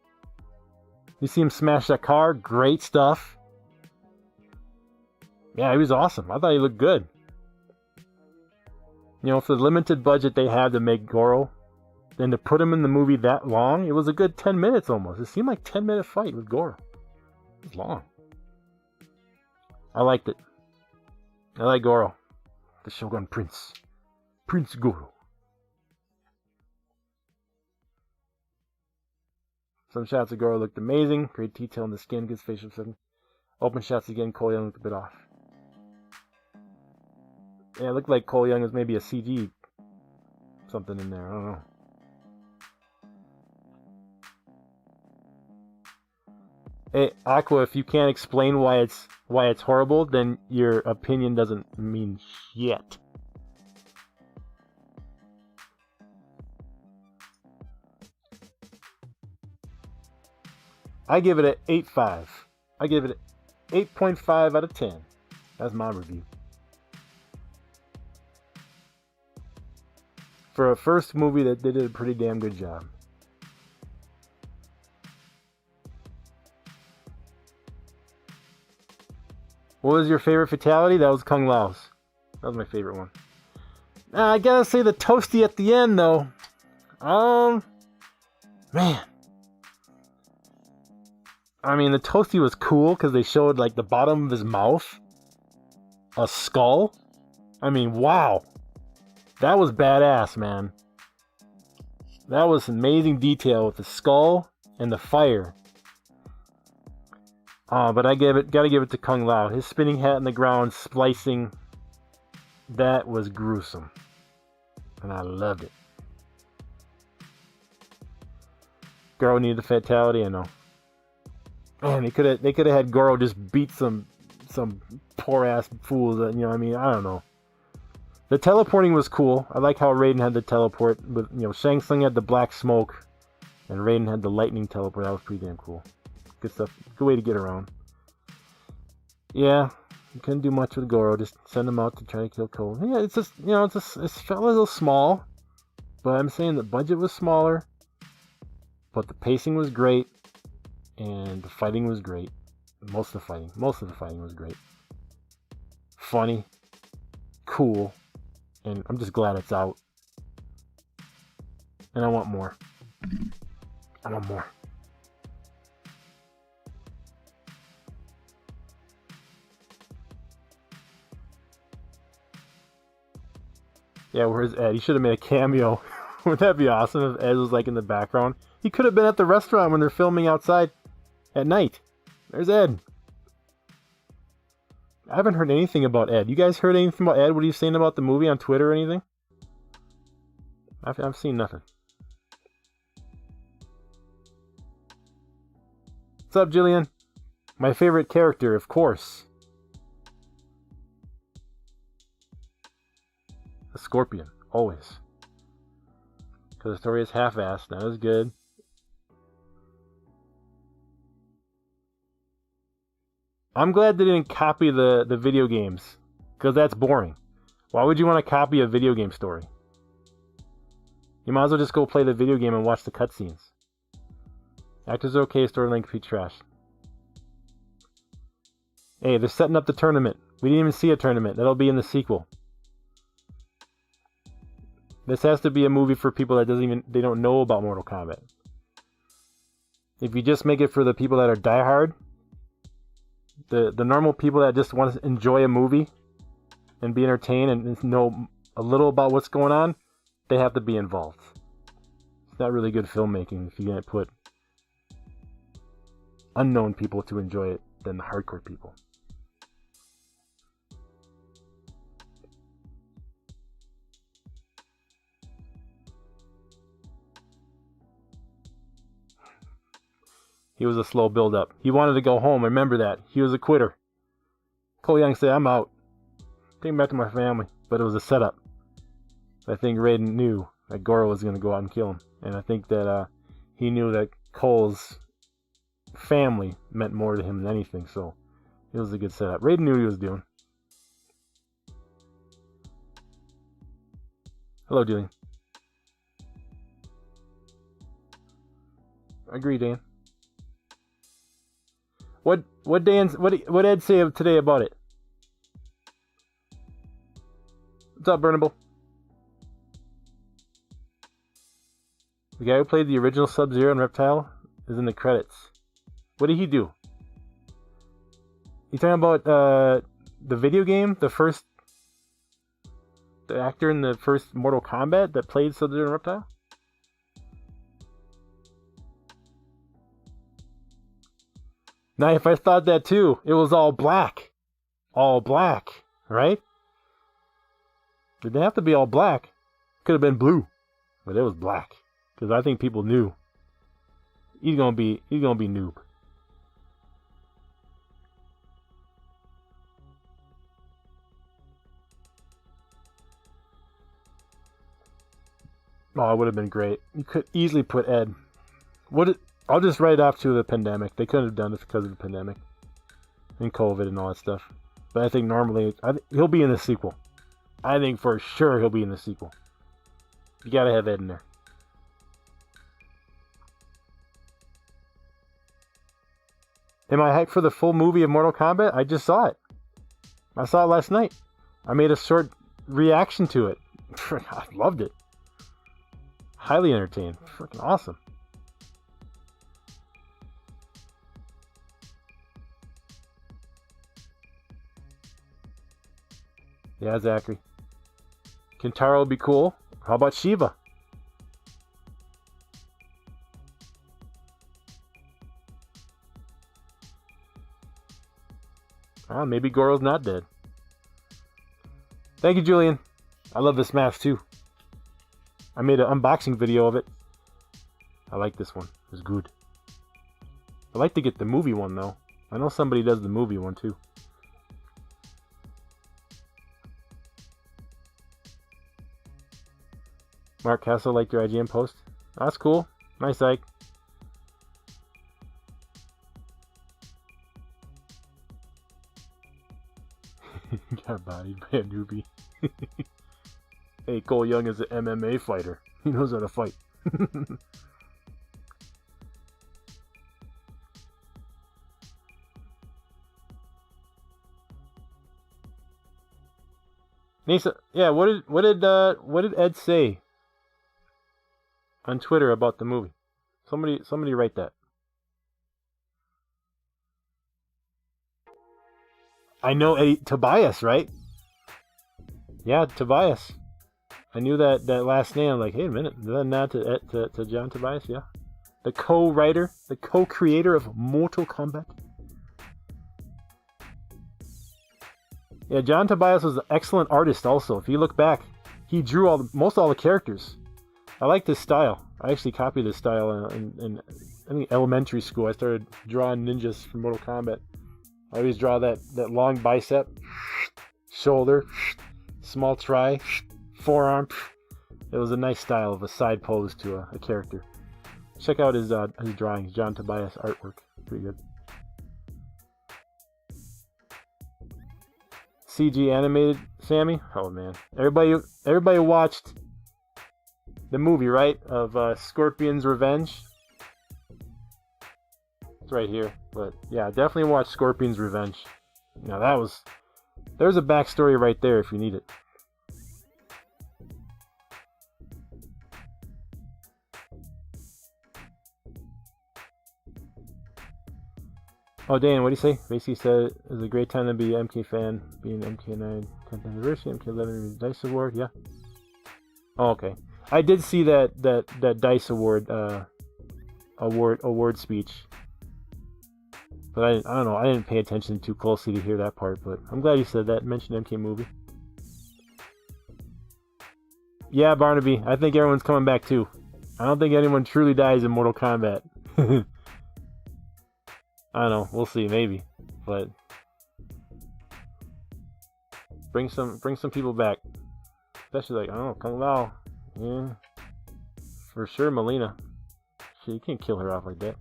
You see him smash that car. Great stuff. Yeah, he was awesome. I thought he looked good. You know, for the limited budget they had to make Goro, and to put him in the movie that long, it was a good 10 minutes almost. It seemed like 10-minute fight with Goro. It was long. I liked it. I like Goro. The Shogun Prince. Prince Goro. Some shots of Goro looked amazing. Great detail in the skin, good facial setting. Open shots again, Cole Young looked a bit off. Yeah, it looked like Cole Young was maybe a CG something in there. I don't know. Hey, Aqua, if you can't explain why it's horrible, then your opinion doesn't mean shit. I give it an 8.5. I give it an 8.5 out of 10. That's my review. For a first movie, they did a pretty damn good job. What was your favorite fatality? That was Kung Lao's. That was my favorite one. I gotta say the toasty at the end, though. Man. I mean, the toasty was cool because they showed, like, the bottom of his mouth. A skull. I mean, wow. That was badass, man. That was amazing detail with the skull and the fire. But gotta give it to Kung Lao. His spinning hat in the ground, splicing. That was gruesome. And I loved it. Goro needed the fatality, I know. Man, they could have had Goro just beat some poor ass fools. You know, I mean, I don't know. The teleporting was cool. I like how Raiden had the teleport. With, you know, Shang Tsung had the black smoke, and Raiden had the lightning teleport. That was pretty damn cool. Good stuff. Good way to get around. Yeah, you couldn't do much with Goro. Just send him out to try to kill Cole. Yeah, it's just, you know, it felt a little small. But I'm saying the budget was smaller. But the pacing was great. And the fighting was great. Most of the fighting was great. Funny. Cool. And I'm just glad it's out. And I want more. I want more. Yeah, where's Ed? He should have made a cameo. Wouldn't that be awesome if Ed was like in the background? He could have been at the restaurant when they're filming outside at night. There's Ed. I haven't heard anything about Ed. You guys heard anything about Ed? What are you saying about the movie on Twitter or anything? I've seen nothing. What's up, Jillian? My favorite character, of course. The Scorpion, always. Because the story is half-assed, not as good. I'm glad they didn't copy the video games, because that's boring. Why would you want to copy a video game story? You might as well just go play the video game and watch the cutscenes. Actors are okay, storyline complete trash. Hey, they're setting up the tournament. We didn't even see a tournament. That'll be in the sequel. This has to be a movie for people that they don't know about Mortal Kombat. If you just make it for the people that are diehard, the normal people that just want to enjoy a movie and be entertained and know a little about what's going on, they have to be involved. It's not really good filmmaking if you're going to put unknown people to enjoy it than the hardcore people. He was a slow build-up. He wanted to go home. Remember that. He was a quitter. Cole Young said, I'm out. Taking back to my family. But it was a setup. I think Raiden knew that Goro was going to go out and kill him. And I think that he knew that Cole's family meant more to him than anything. So it was a good setup. Raiden knew what he was doing. Hello, Julian. Agree, Dan. What Ed say today about it? What's up, Burnable? The guy who played the original Sub-Zero and Reptile is in the credits. What did he do? You talking about the video game? The actor in the first Mortal Kombat that played Sub-Zero and Reptile? Now, if I thought that too, it was all black. All black, right? Did they have to be all black? Could have been blue, but it was black. Because I think people knew he's gonna be noob. Oh, it would have been great. You could easily put Ed. I'll just write off to the pandemic. They couldn't have done this because of the pandemic and COVID and all that stuff. But I think normally he'll be in the sequel. I think for sure he'll be in the sequel. You gotta have Ed in there. Am I hyped for the full movie of Mortal Kombat? I just saw it. I saw it last night. I made a short reaction to it. I loved it. Highly entertained. Freaking awesome. Yeah, Zachary. Kintaro would be cool. How about Shiva? Maybe Goro's not dead. Thank you, Julian. I love this mask too. I made an unboxing video of it. I like this one. It's good. I'd like to get the movie one though. I know somebody does the movie one too. Mark Castle liked your IGN post. That's cool. Nice, Ike. Got bodied by a newbie. Hey, Cole Young is an MMA fighter. He knows how to fight. Nisa, yeah. What did Ed say on Twitter about the movie? Somebody write that. I know Tobias, right? Yeah, Tobias. I knew that last name. I'm like, hey, a minute, is that not to John Tobias? Yeah, the co-writer, the co-creator of Mortal Kombat. Yeah, John Tobias was an excellent artist. Also, if you look back, he drew most all the characters. I liked his style. I actually copied his style in I think elementary school. I started drawing ninjas from Mortal Kombat. I always draw that long bicep, shoulder, small try, forearm. It was a nice style of a side pose to a character. Check out his drawings, John Tobias artwork. Pretty good. CG animated, Sammy? Oh man. Everybody watched the movie, right? Of Scorpion's Revenge. It's right here. But yeah, definitely watch Scorpion's Revenge. Now there's a backstory right there if you need it. Oh, Dan, what do you say? Basically said it was a great time to be an MK fan, being MK9 10th anniversary, MK11 DICE Award, yeah. Oh, okay. I did see that DICE Award award speech. But I don't know, I didn't pay attention too closely to hear that part, but I'm glad you said that, mentioned MK movie. Yeah, Barnaby, I think everyone's coming back too. I don't think anyone truly dies in Mortal Kombat. I don't know. We'll see, maybe. But bring some people back. Especially like, I don't know, Kung Lao. Yeah. For sure, Melina. Shit, you can't kill her off like that.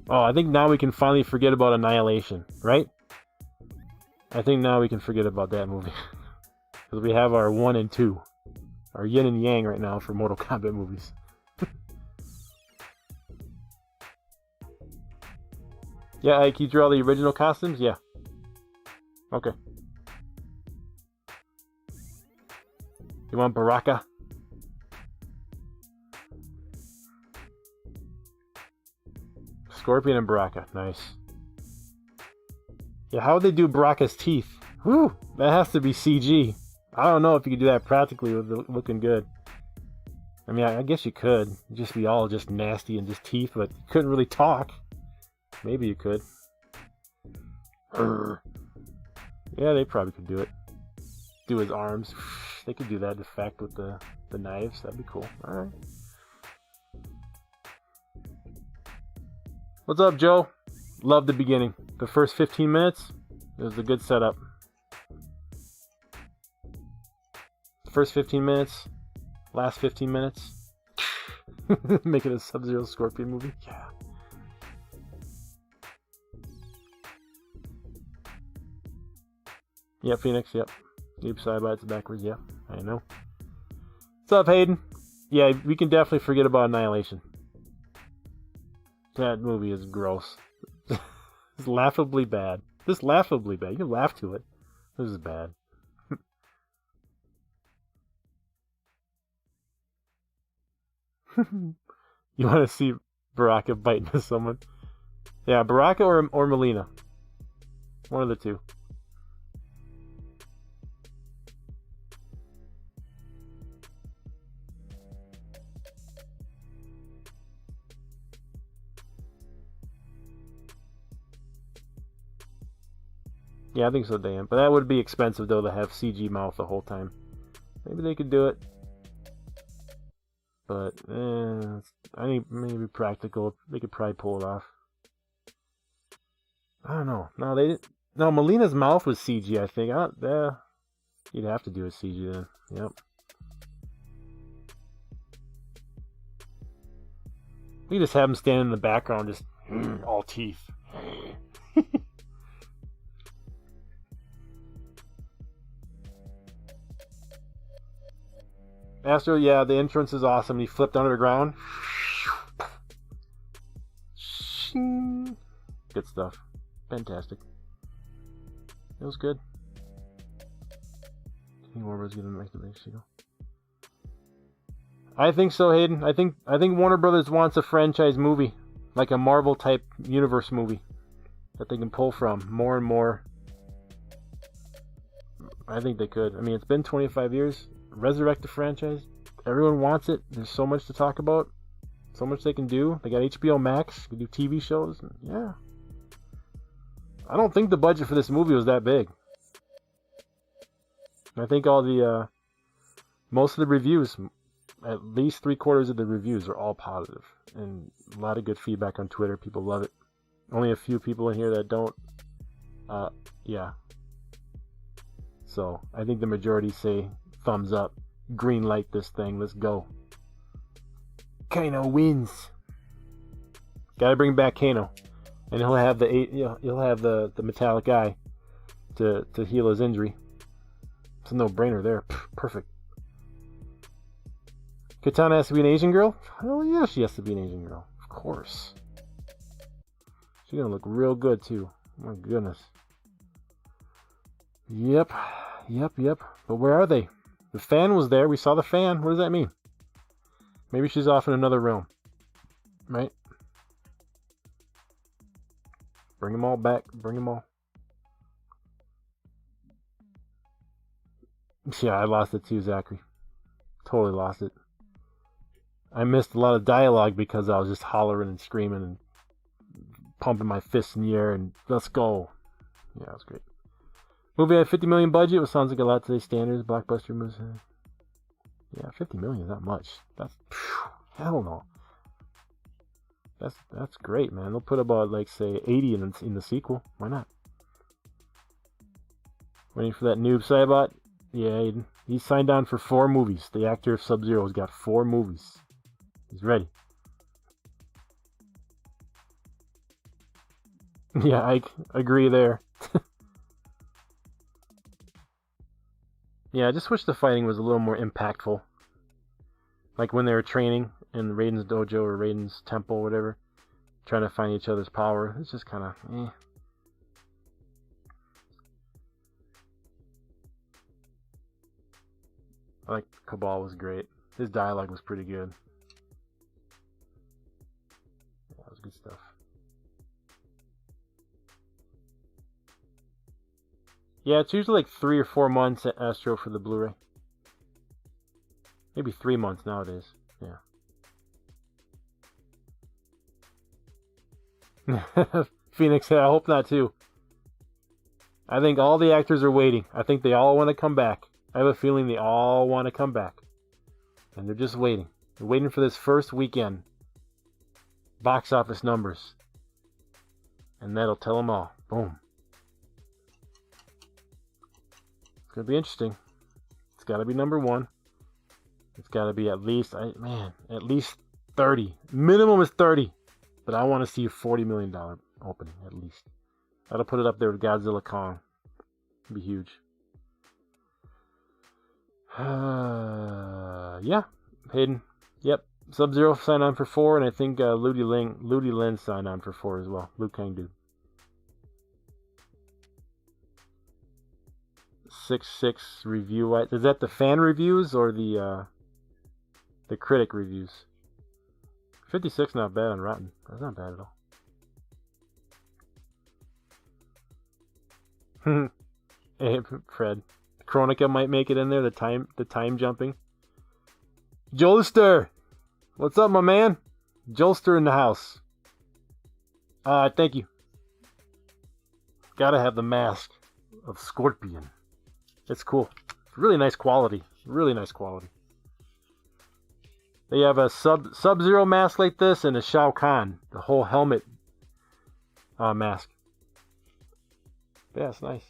Oh, I think now we can finally forget about Annihilation, right? I think now we can forget about that movie. Because we have our 1 and 2. Our yin and yang right now for Mortal Kombat movies. Yeah, Ike, you draw the original costumes? Yeah. Okay. You want Baraka? Scorpion and Baraka. Nice. Yeah, how would they do Baraka's teeth? Whew, that has to be CG. I don't know if you could do that practically with it looking good. I mean, I guess you could. Just be all just nasty and just teeth, but you couldn't really talk. Maybe you could. Urgh. Yeah, they probably could do it. Do his arms. They could do that effect with the knives. That'd be cool. Alright. What's up, Joe? Love the beginning. The first 15 minutes, it was a good setup. First 15 minutes, last 15 minutes. Make it a Sub-Zero Scorpion movie. Yeah. Yep, Phoenix, yep. Deep side bites backwards, yep. I know. What's up, Hayden? Yeah, we can definitely forget about Annihilation. That movie is gross. It's laughably bad. Just laughably bad. You can laugh to it. This is bad. You want to see Baraka bite into someone? Yeah, Baraka or Melina. One of the two. Yeah, I think so, Dan. But that would be expensive, though, to have CG mouth the whole time. Maybe they could do it. But, I think maybe practical. They could probably pull it off. I don't know. No, they didn't. No, Melina's mouth was CG, I think. You'd have to do a CG then. Yep. We just have him stand in the background, just all teeth. Astro, yeah, the entrance is awesome. He flipped under the ground. Good stuff. Fantastic. It was good. Warner's gonna make the big sequel. I think so, Hayden. I think Warner Brothers wants a franchise movie, like a Marvel type universe movie that they can pull from more and more. I think they could. I mean, it's been 25 years. Resurrect the franchise. Everyone wants it. There's so much to talk about. So much they can do. They got HBO Max. They can do TV shows. Yeah. I don't think the budget for this movie was that big. I think all the most of the reviews, at least 3/4 of the reviews, are all positive, and a lot of good feedback on Twitter. People love it. Only a few people in here that don't. Yeah. So I think the majority say thumbs up, green light this thing, let's go. Kano wins. Gotta bring back Kano, and he'll have the metallic eye to heal his injury. It's a no-brainer there. Perfect. Katana has to be an Asian girl? Hell yeah, she has to be an Asian girl. Of course. She's gonna look real good too. Oh my goodness. Yep. But where are they? The fan was there. We saw the fan. What does that mean? Maybe she's off in another realm. Right? Bring them all back. Bring them all. Yeah, I lost it too, Zachary. Totally lost it. I missed a lot of dialogue because I was just hollering and screaming and pumping my fists in the air and let's go. Yeah, it was great. Movie had $50 million budget, which sounds like a lot to today's standards. Blockbuster movies. Yeah, $50 million is not much. That's hell no. That's great, man. They'll put about like say 80 in the sequel. Why not? Waiting for that noob Cybot. Yeah, he signed on for 4 movies. The actor of Sub-Zero's got 4 movies. He's ready. Yeah, I agree there. Yeah, I just wish the fighting was a little more impactful. Like when they were training in Raiden's dojo or Raiden's temple, whatever, trying to find each other's power. It's just kind of eh. I like Cabal was great. His dialogue was pretty good. Yeah, that was good stuff. Yeah, it's usually like 3 or 4 months at Astro for the Blu-ray. Maybe 3 months nowadays. Yeah. Phoenix, I hope not too. I think all the actors are waiting. I think they all want to come back. I have a feeling they all want to come back. And they're just waiting. They're waiting for this first weekend. Box office numbers. And that'll tell them all. Boom. It's going to be interesting. It's got to be number 1. It's got to be at least, at least 30. Minimum is 30. But I want to see a $40 million opening, at least. That'll put it up there with Godzilla Kong. It'd be huge. Yeah. Hayden. Yep. Sub-Zero signed on for 4, and I think Ludi Lin signed on for 4 as well. Liu Kang dude. 6.6 review. Is that the fan reviews or the critic reviews? 56 not bad on Rotten. That's not bad at all. Hey, Fred. Chronica might make it in there. The time jumping. Jolster! What's up, my man? Jolster in the house. Thank you. Gotta have the mask of Scorpion. It's cool. Really nice quality. Really nice quality. They have a Sub-Zero mask like this and a Shao Kahn. The whole helmet mask. Yeah, it's nice.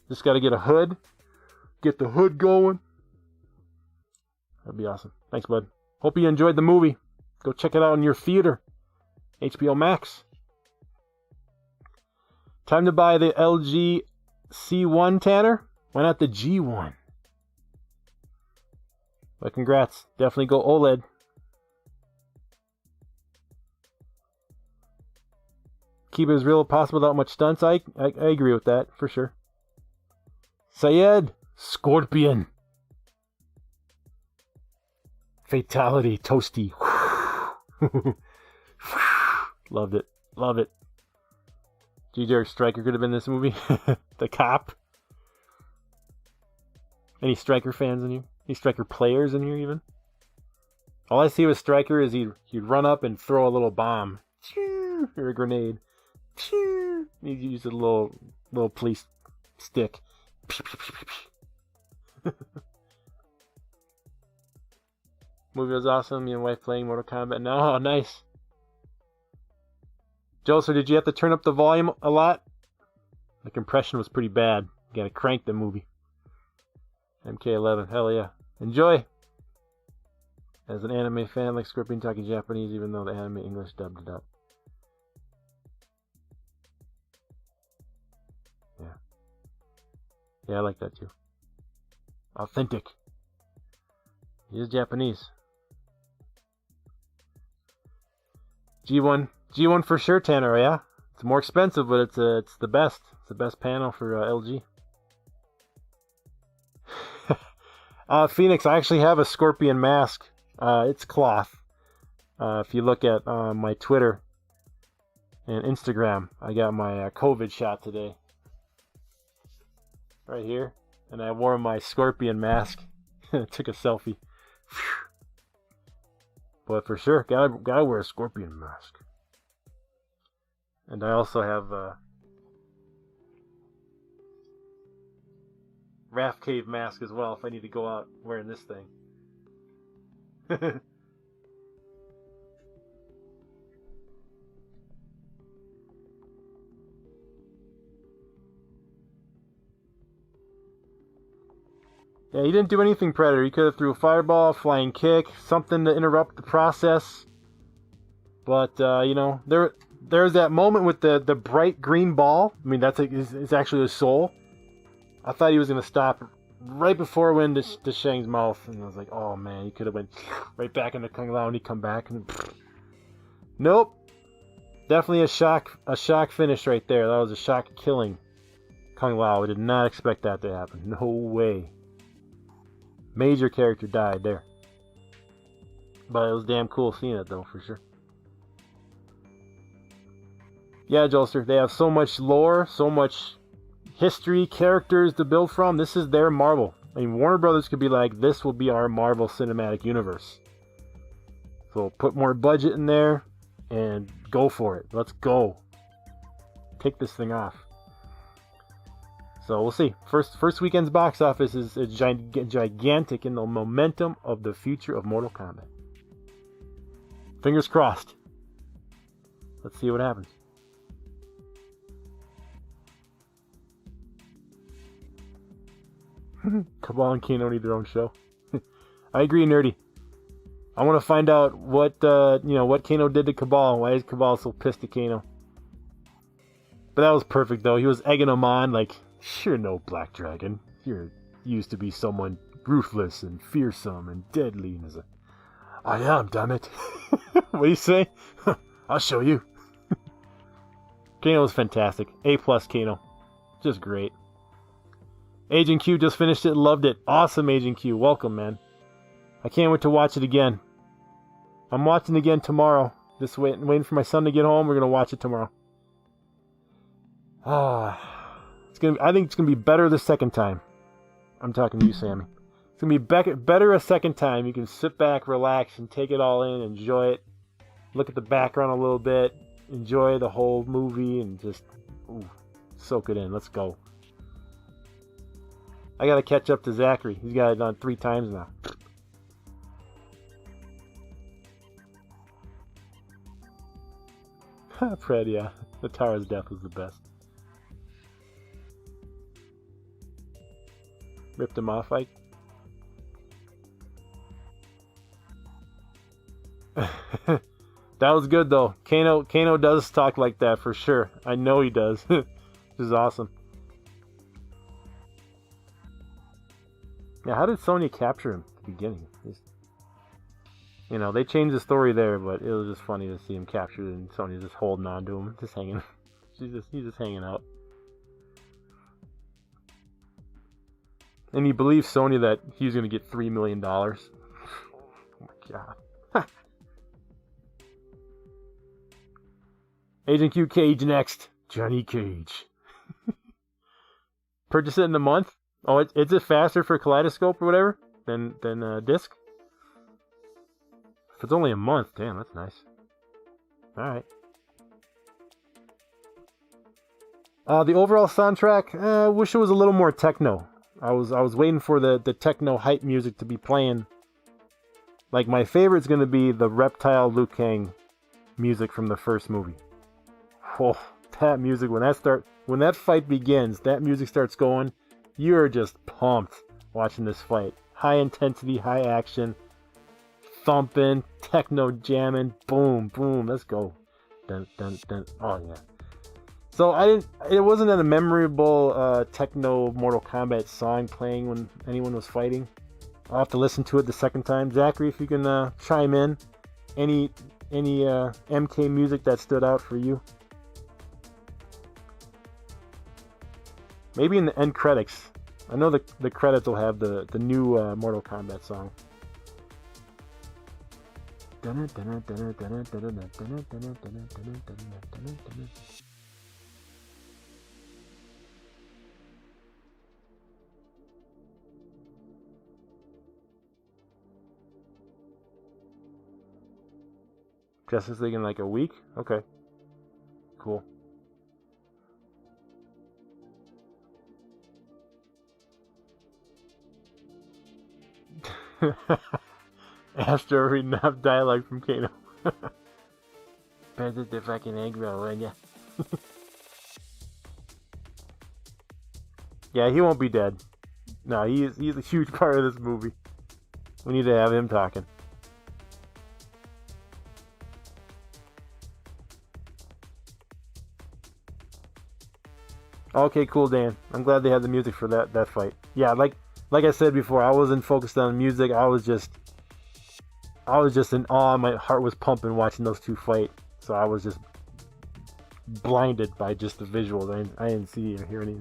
Just got to get a hood. Get the hood going. That'd be awesome. Thanks, bud. Hope you enjoyed the movie. Go check it out in your theater. HBO Max. Time to buy the LG C1, Tanner. Why not the G1? But congrats. Definitely go OLED. Keep it as real as possible without much stunts. I agree with that, for sure. Syed. Scorpion. Fatality. Toasty. Loved it. Love it. G.J. Stryker could have been in this movie. The cop. Any Stryker fans in here? Any Stryker players in here even? All I see with Stryker is he'd run up and throw a little bomb. Or a grenade. He'd use a little police stick. Movie was awesome. Me and wife playing Mortal Kombat now. Oh, nice. Joseph, did you have to turn up the volume a lot? The compression was pretty bad. You gotta crank the movie. MK11, hell yeah. Enjoy! As an anime fan, like Scorpion talking Japanese, even though the anime English dubbed it up. Yeah. Yeah, I like that too. Authentic. He is Japanese. G1 for sure, Tanner, yeah? It's more expensive, but it's the best. It's the best panel for LG. Phoenix, I actually have a Scorpion mask. It's cloth. If you look at my Twitter and Instagram, I got my COVID shot today. Right here. And I wore my Scorpion mask. Took a selfie. But for sure, gotta wear a Scorpion mask. And I also have Rafcave mask as well if I need to go out wearing this thing. Yeah, he didn't do anything Predator. He could have threw a fireball, flying kick, something to interrupt the process. But, you know, there's that moment with the bright green ball. I mean, it's actually his soul. I thought he was going to stop right before it went into Shang's mouth. And I was like, oh, man, he could have went right back into Kung Lao and he'd come back. And nope. Definitely a shock finish right there. That was a shock killing Kung Lao. I did not expect that to happen. No way. Major character died there. But it was damn cool seeing it, though, for sure. Yeah, Jolster, they have so much lore, so much history, characters to build from. This is their Marvel. I mean, Warner Brothers could be like, this will be our Marvel Cinematic Universe. So put more budget in there and go for it. Let's go. Take this thing off. So we'll see. First weekend's box office is gigantic in the momentum of the future of Mortal Kombat. Fingers crossed. Let's see what happens. Cabal and Kano need their own show. I agree, Nerdy. I want to find out what Kano did to Cabal. Why is Cabal so pissed at Kano? But that was perfect, though. He was egging him on, like, you're no Black Dragon. You used to be someone ruthless and fearsome and deadly. And he's like, I am, damn it. What do you say? I'll show you. Kano was fantastic. A+ Kano. Just great. Agent Q just finished it, loved it. Awesome, Agent Q. Welcome, man. I can't wait to watch it again. I'm watching it again tomorrow. Just waiting for my son to get home. We're going to watch it tomorrow. I think it's going to be better the second time. I'm talking to you, Sammy. It's going to be better a second time. You can sit back, relax, and take it all in, enjoy it. Look at the background a little bit. Enjoy the whole movie and just soak it in. Let's go. I gotta catch up to Zachary. He's got it done 3 times now. Fred, yeah. Natara's death was the best. Ripped him off, Ike. That was good, though. Kano does talk like that, for sure. I know he does. Which is awesome. Yeah, how did Sonya capture him at the beginning? You know, they changed the story there, but it was just funny to see him captured and Sonya just holding on to him, just hanging. He's just hanging out. And he believes Sonya that he's gonna get $3 million. Oh my god. Agent Q Cage next. Johnny Cage. Purchase it in a month. Oh, is it faster for Kaleidoscope or whatever than disc? If it's only a month, damn, that's nice. All right. The overall soundtrack, I wish it was a little more techno. I was waiting for the techno hype music to be playing. Like, my favorite's gonna be the Reptile Liu Kang music from the first movie. Oh, that music when that fight begins, that music starts going. You're just pumped watching this fight. High intensity, high action, thumping, techno jamming, boom, boom, let's go. Dun, dun, dun. Oh yeah. So it wasn't a memorable techno Mortal Kombat song playing when anyone was fighting. I'll have to listen to it the second time. Zachary, if you can chime in. Any MK music that stood out for you? Maybe in the end credits. I know the credits will have the new Mortal Kombat song. Justice League in like a week? Okay. Cool. After reading enough dialogue from Kano. Better the fucking egg roll, wouldn't ya? Yeah, he won't be dead. No, he's a huge part of this movie. We need to have him talking. Okay, cool, Dan. I'm glad they had the music for that fight. Yeah, like I said before, I wasn't focused on the music. I was just in awe. My heart was pumping watching those two fight. So I was just blinded by just the visuals. I didn't see or hear any.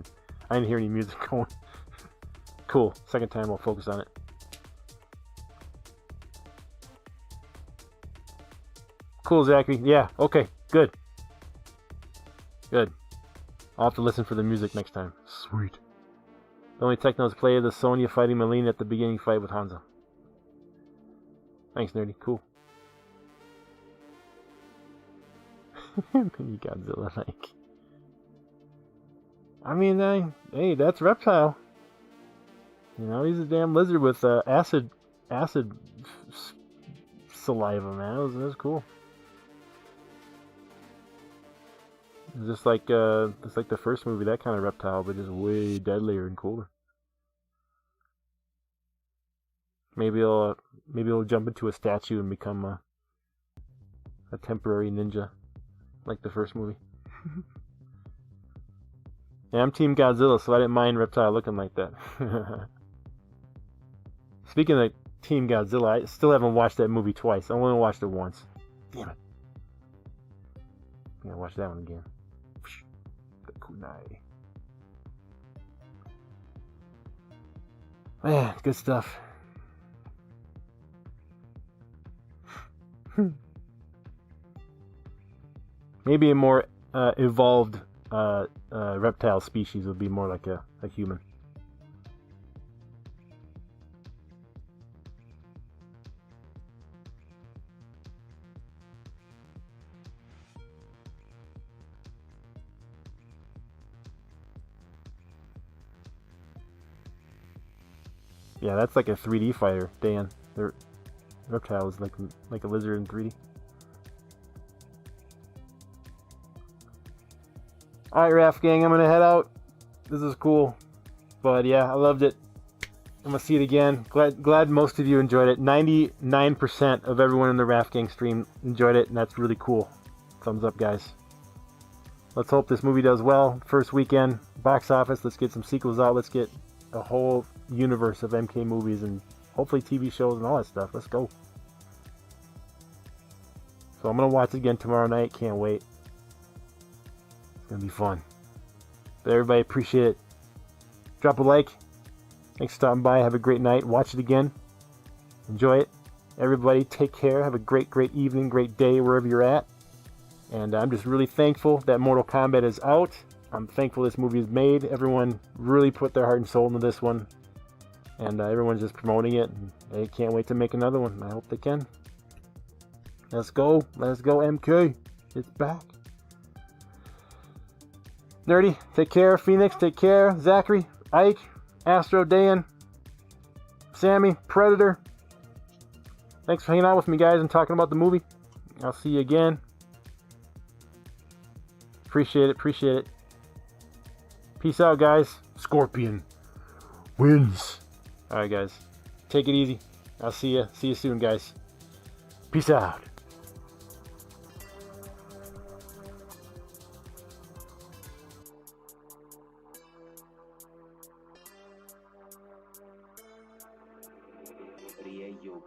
I didn't hear any music going. Cool. Second time I'll focus on it. Cool, Zachary. Yeah. Okay. Good. Good. I'll have to listen for the music next time. Sweet. The only Technos play is Sonya fighting Malene at the beginning fight with Hanzo. Thanks, Nerdy. Cool. Mini Godzilla like. I mean, hey, that's Reptile. You know, he's a damn lizard with acid saliva, man. That was cool. It's just like the first movie, that kind of reptile, but just way deadlier and cooler. Maybe he'll jump into a statue and become a temporary ninja, like the first movie. Yeah, I'm Team Godzilla, so I didn't mind Reptile looking like that. Speaking of Team Godzilla, I still haven't watched that movie twice. I only watched it once. Damn it. I'm gonna watch that one again. The kunai. Man, good stuff. Maybe a more evolved reptile species would be more like a human. Yeah, that's like a 3D fighter, Dan. The reptile is like a lizard in 3D. Alright, Raf Gang, I'm gonna head out. This is cool. But yeah, I loved it. I'm gonna see it again. Glad most of you enjoyed it. 99% of everyone in the Raf Gang stream enjoyed it, and that's really cool. Thumbs up, guys. Let's hope this movie does well. First weekend, box office. Let's get some sequels out. Let's get a whole universe of MK movies and hopefully TV shows and all that stuff. Let's go. So I'm gonna watch it again tomorrow night. Can't wait. It's gonna be fun. But everybody, appreciate it. Drop a like. Thanks for stopping by. Have a great night. Watch it again. Enjoy it. Everybody, take care. Have a great evening, great day, wherever you're at. And I'm just really thankful that Mortal Kombat is out. I'm thankful this movie is made. Everyone really put their heart and soul into this one. And everyone's just promoting it. And they can't wait to make another one. I hope they can. Let's go. Let's go, MK. It's back. Nerdy, take care. Phoenix, take care. Zachary, Ike, Astro, Dan, Sammy, Predator. Thanks for hanging out with me, guys, and talking about the movie. I'll see you again. Appreciate it. Appreciate it. Peace out, guys. Scorpion wins. All right, guys. Take it easy. I'll see you. See you soon, guys. Peace out. Yoga.